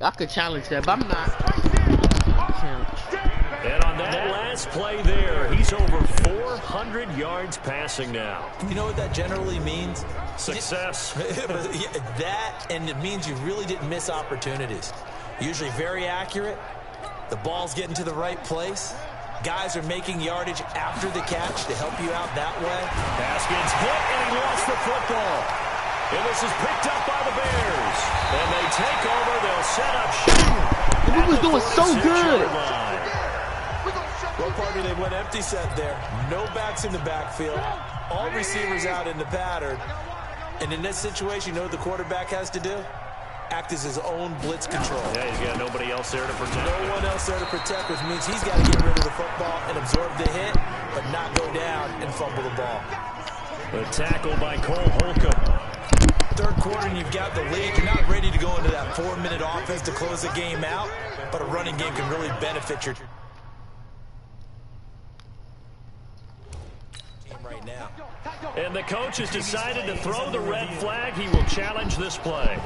I could challenge that, but I'm not. And on that last play there, he's over 400 yards passing now. You know what that generally means? Success. That, and it means you really didn't miss opportunities. Usually very accurate. The ball's getting to the right place. Guys are making yardage after the catch to help you out that way. Haskins hit, and he lost the football. And this is picked up by the Bears. And they take over. They'll set up shop. He was doing so good. What part they went empty set there? No backs in the backfield. All receivers out in the pattern. And in this situation, you know what the quarterback has to do? Act as his own blitz control. Yeah, he's got nobody else there to protect. No one else there to protect, which means he's got to get rid of the football and absorb the hit, but not go down and fumble the ball. The tackle by Cole Holcomb. Third quarter, and you've got the lead. You're not ready to go into that 4-minute offense to close the game out, but a running game can really benefit your team right now. And the coach has decided to throw the red flag. He will challenge this play.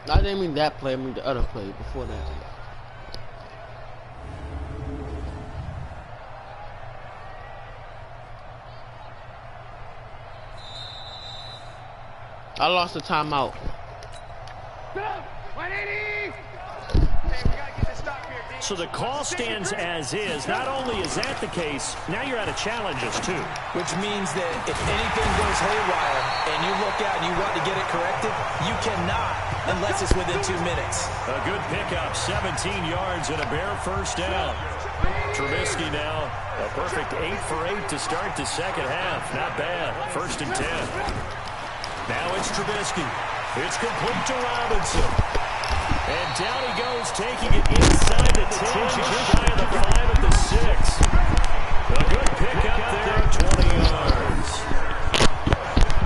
I didn't mean that play, I mean the other play before that. I lost the timeout. So the call stands as is. Not only is that the case, now you're out of challenges too. Which means that if anything goes haywire and you look out and you want to get it corrected, you cannot unless it's within 2 minutes. A good pickup, 17 yards and a bare 1st down. Trubisky now, a perfect 8 for 8 to start the second half. Not bad. 1st and 10. Now it's Trubisky. It's complete to Robinson. And down he goes, taking it inside the 10, just shy of the 5 at the 6. A good pickup there, 20 yards.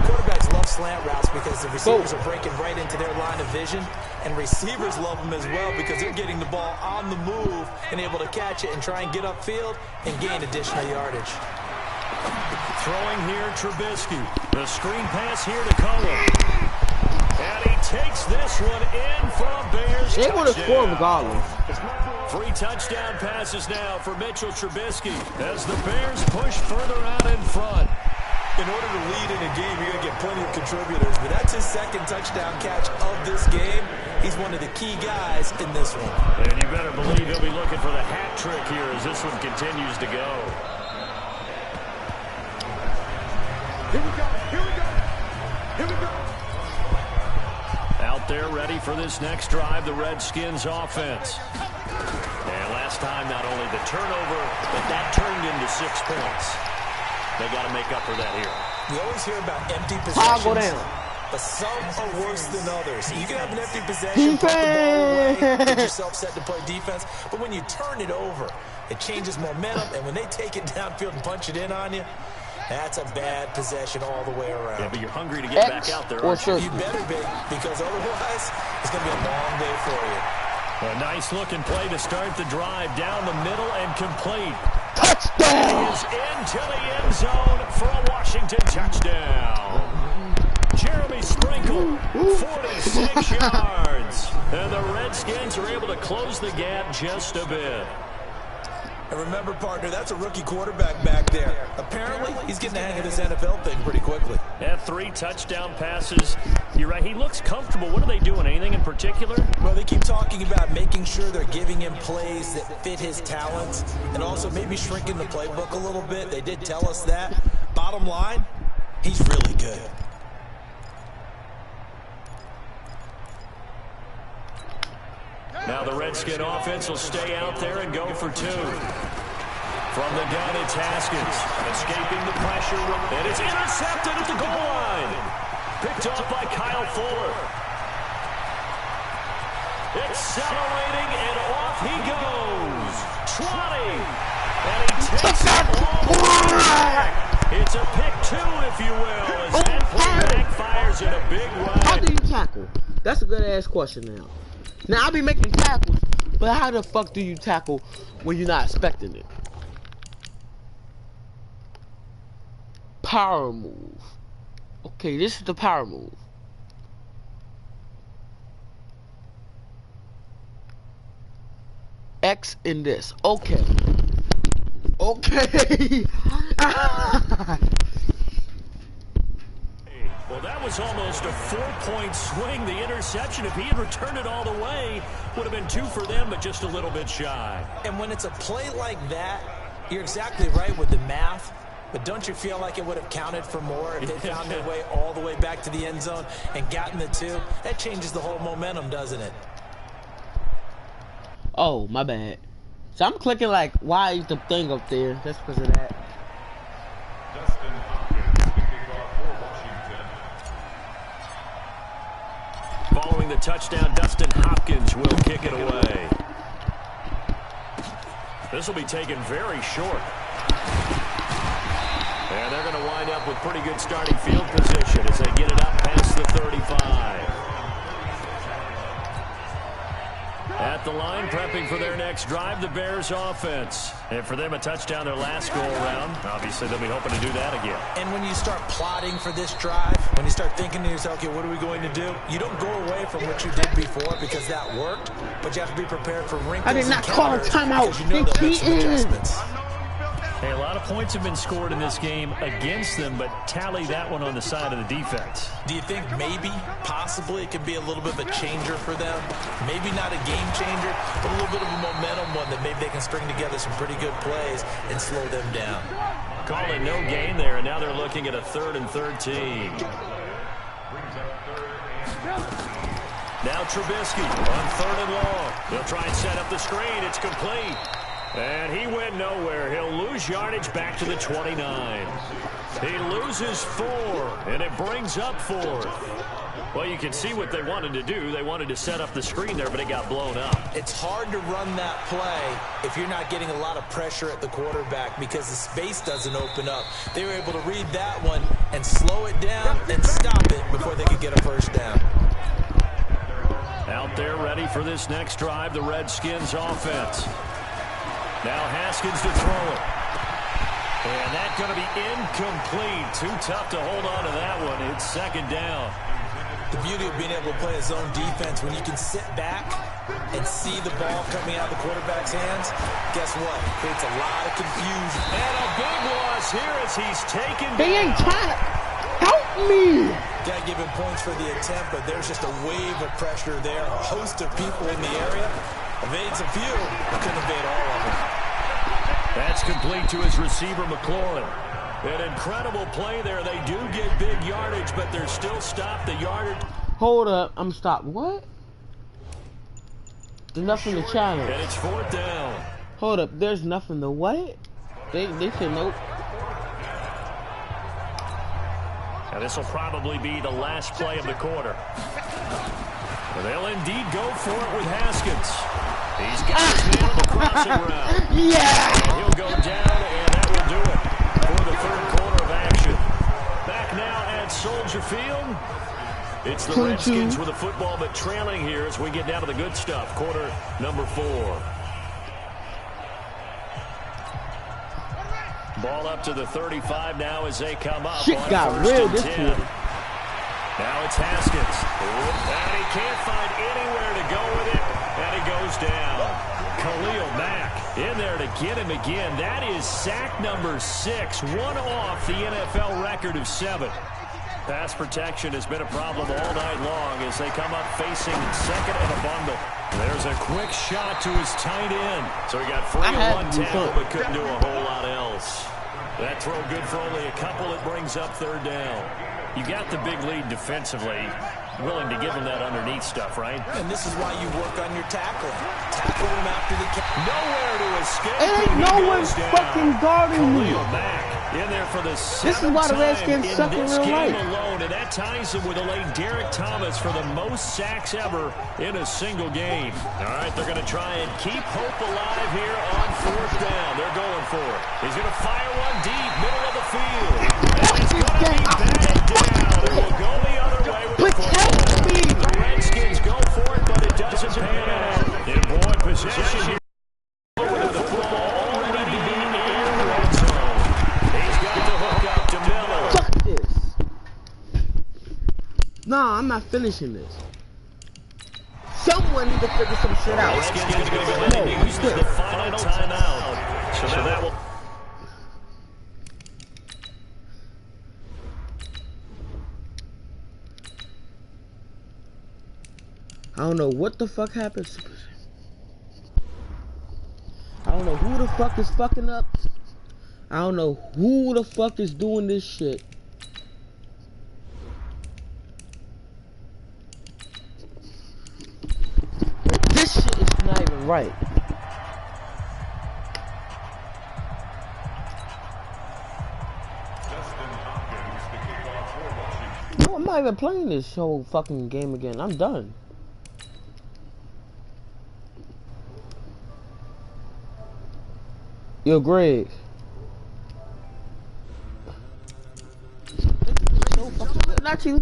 Quarterbacks love slant routes because the receivers are breaking right into their line of vision, and receivers love them as well because they're getting the ball on the move and able to catch it and try and get upfield and gain additional yardage. Throwing here, Trubisky. The screen pass here to Cullen. And he takes this one in for a Bears They would have scored touchdown. regardless. 3 touchdown passes now for Mitchell Trubisky as the Bears push further out in front. In order to lead in a game, you're going to get plenty of contributors, but that's his second touchdown catch of this game. He's one of the key guys in this one. And you better believe he'll be looking for the hat trick here as this one continues to go. Here we go. Here we go. Here we go. Out there ready for this next drive, the Redskins offense. And last time, not only the turnover, but that turned into 6 points. They got to make up for that here. We always hear about empty Go possessions, down. but some are worse than others. You can have an empty possession, put the ball away, get yourself set to play defense, but when you turn it over, it changes momentum, and when they take it downfield and punch it in on you, that's a bad possession all the way around. Yeah, but you're hungry to get back out there, aren't you? You better be, because otherwise, it's going to be a long day for you. A nice-looking play to start the drive down the middle and complete. Touchdown! He is into the end zone for a Washington touchdown. Jeremy Sprinkle, 46 yards. And the Redskins are able to close the gap just a bit. And remember, partner, that's a rookie quarterback back there. Apparently, he's getting the hang of this NFL thing pretty quickly. Yeah, 3 touchdown passes. You're right, he looks comfortable. What are they doing? Anything in particular? Well, they keep talking about making sure they're giving him plays that fit his talents and also maybe shrinking the playbook a little bit. They did tell us that. Bottom line, he's really good. Now the Redskin offense will stay out there and go for 2. From the gun, it's Haskins. Escaping the pressure, and it's intercepted at the goal line. Picked off by Kyle Fuller. Accelerating, and off he goes. Trotting. And he takes it all the way back. It's a pick 2, if you will, as that play backfires in a big way. How do you tackle? That's a good-ass question now. Now, I'll be making tackles, but how the fuck do you tackle when you're not expecting it? Power move. Okay, this is the power move. X in this. Okay. Okay. Well, that was almost a 4-point swing. The interception, if he had returned it all the way, would have been 2 for them, but just a little bit shy. And when it's a play like that, you're exactly right with the math. But don't you feel like it would have counted for more if they found their way all the way back to the end zone and gotten the 2? That changes the whole momentum, doesn't it? Oh, my bad. So I'm clicking like, why is the thing up there? That's because of that. Following the touchdown, Dustin Hopkins will kick it away. This will be taken very short. And they're going to wind up with pretty good starting field position as they get it up past the 35. At the line, prepping for their next drive, the Bears offense. And for them, a touchdown their last go-around. Obviously, they'll be hoping to do that again. And when you start plotting for this drive, when you start thinking to yourself, okay, what are we going to do? You don't go away from what you did before because that worked, but you have to be prepared for wrinkles. I did not call a timeout. Because you know they'll make some adjustments. Hey, a lot of points have been scored in this game against them, but tally that one on the side of the defense. Do you think maybe, possibly, it could be a little bit of a changer for them? Maybe not a game changer, but a little bit of a momentum one that maybe they can string together some pretty good plays and slow them down. Call it no gain there, and now they're looking at a 3rd and 13. Now Trubisky on 3rd and long. They'll try and set up the screen. It's complete. And he went nowhere. He'll lose yardage back to the 29. He loses 4, and it brings up 4th. Well, you can see what they wanted to do. They wanted to set up the screen there, but it got blown up. It's hard to run that play if you're not getting a lot of pressure at the quarterback because the space doesn't open up. They were able to read that one and slow it down and stop it before they could get a first down. Out there ready for this next drive, the Redskins offense. Now Haskins to throw it. And that's going to be incomplete. Too tough to hold on to that one. It's 2nd down. The beauty of being able to play a zone defense when you can sit back and see the ball coming out of the quarterback's hands, guess what? Creates a lot of confusion. And a big loss here as he's taken down. They ain't trying to help me. Gotta give him points for the attempt, but there's just a wave of pressure there. A host of people in the area. Evades a few, but couldn't evade all of them. That's complete to his receiver, McLaurin. An incredible play there. They do get big yardage, but they're still stopped. The yardage. Hold up, I'm stopped. What? There's nothing to challenge. And it's 4th down. Hold up, there's nothing to what? They said nope. Now this will probably be the last play of the quarter. Well, they'll indeed go for it with Haskins. He's got his man on the crossing route. Yeah! And he'll go down, and that will do it for the 3rd quarter of action. Back now at Soldier Field. It's the Redskins with the football, but trailing here as we get down to the good stuff. Quarter number 4. Ball up to the 35 now as they come up. Shit got real this year. Now it's Haskins. And he can't find anywhere to go with it. And he goes down. Khalil Mack in there to get him again. That is sack number 6. One off the NFL record of 7. Pass protection has been a problem all night long as they come up facing second and a bundle. There's a quick shot to his tight end. So he got free of one tackle but couldn't do a whole lot else. That throw good for only a couple. It brings up 3rd down. You got the big lead defensively. Willing to give him that underneath stuff, right? And this is why you work on your tackling. Tackle him after the catch. Nowhere to escape. Ain't no one fucking guarding me. In there for the this is why the Redskins suck in real life. Alone, and that ties him with the late Derek Thomas for the most sacks ever in a single game. All right, they're going to try and keep hope alive here on 4th down. They're going for it. He's going to fire one deep, middle of the field. And it's going to be batted down. It will go the other way with the football. The Redskins go for it, but it doesn't pan out. In boy possession here. With the football already being in the red zone. He's got to hook up to Miller. Fuck this. Nah, I'm not finishing this. Someone need to figure some shit out. Redskins going to go ahead and use the final timeout. So that will... I don't know what the fuck happened. I don't know who the fuck is fucking up. I don't know who the fuck is doing this shit. This shit is not even right. No, I'm not even playing this whole fucking game again. I'm done. Yo, Greg. Not you.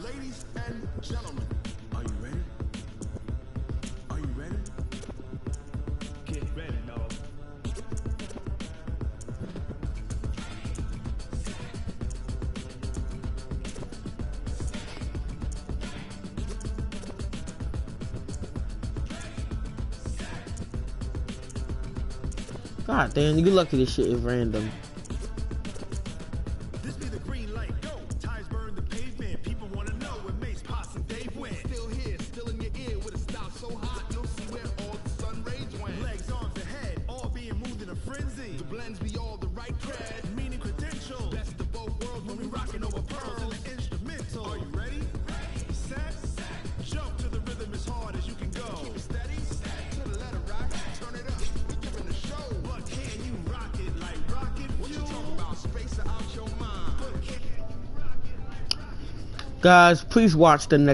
Ladies and gentlemen, are you ready? Are you ready? Get ready, dog. God damn, you lucky this shit is random. This be the green light, go. Tires burn the pavement. People wanna know where Mace, Potts, and Dave went. Still here, still in your ear with a style so hot, you'll see where all the sun rays went. Legs, arms, and head, all being moved in a frenzy. The blends be all the right cred, meaning credentials. Best of both worlds when we rocking over pearls and the instrumental. Are you ready? Set, jump to the rhythm as hard as you can go. Keep it steady, to the letter rock, turn it up. We're giving the show. But can you rock it like rocket fuel? What you talking about? Space out your mind. Guys, please watch the next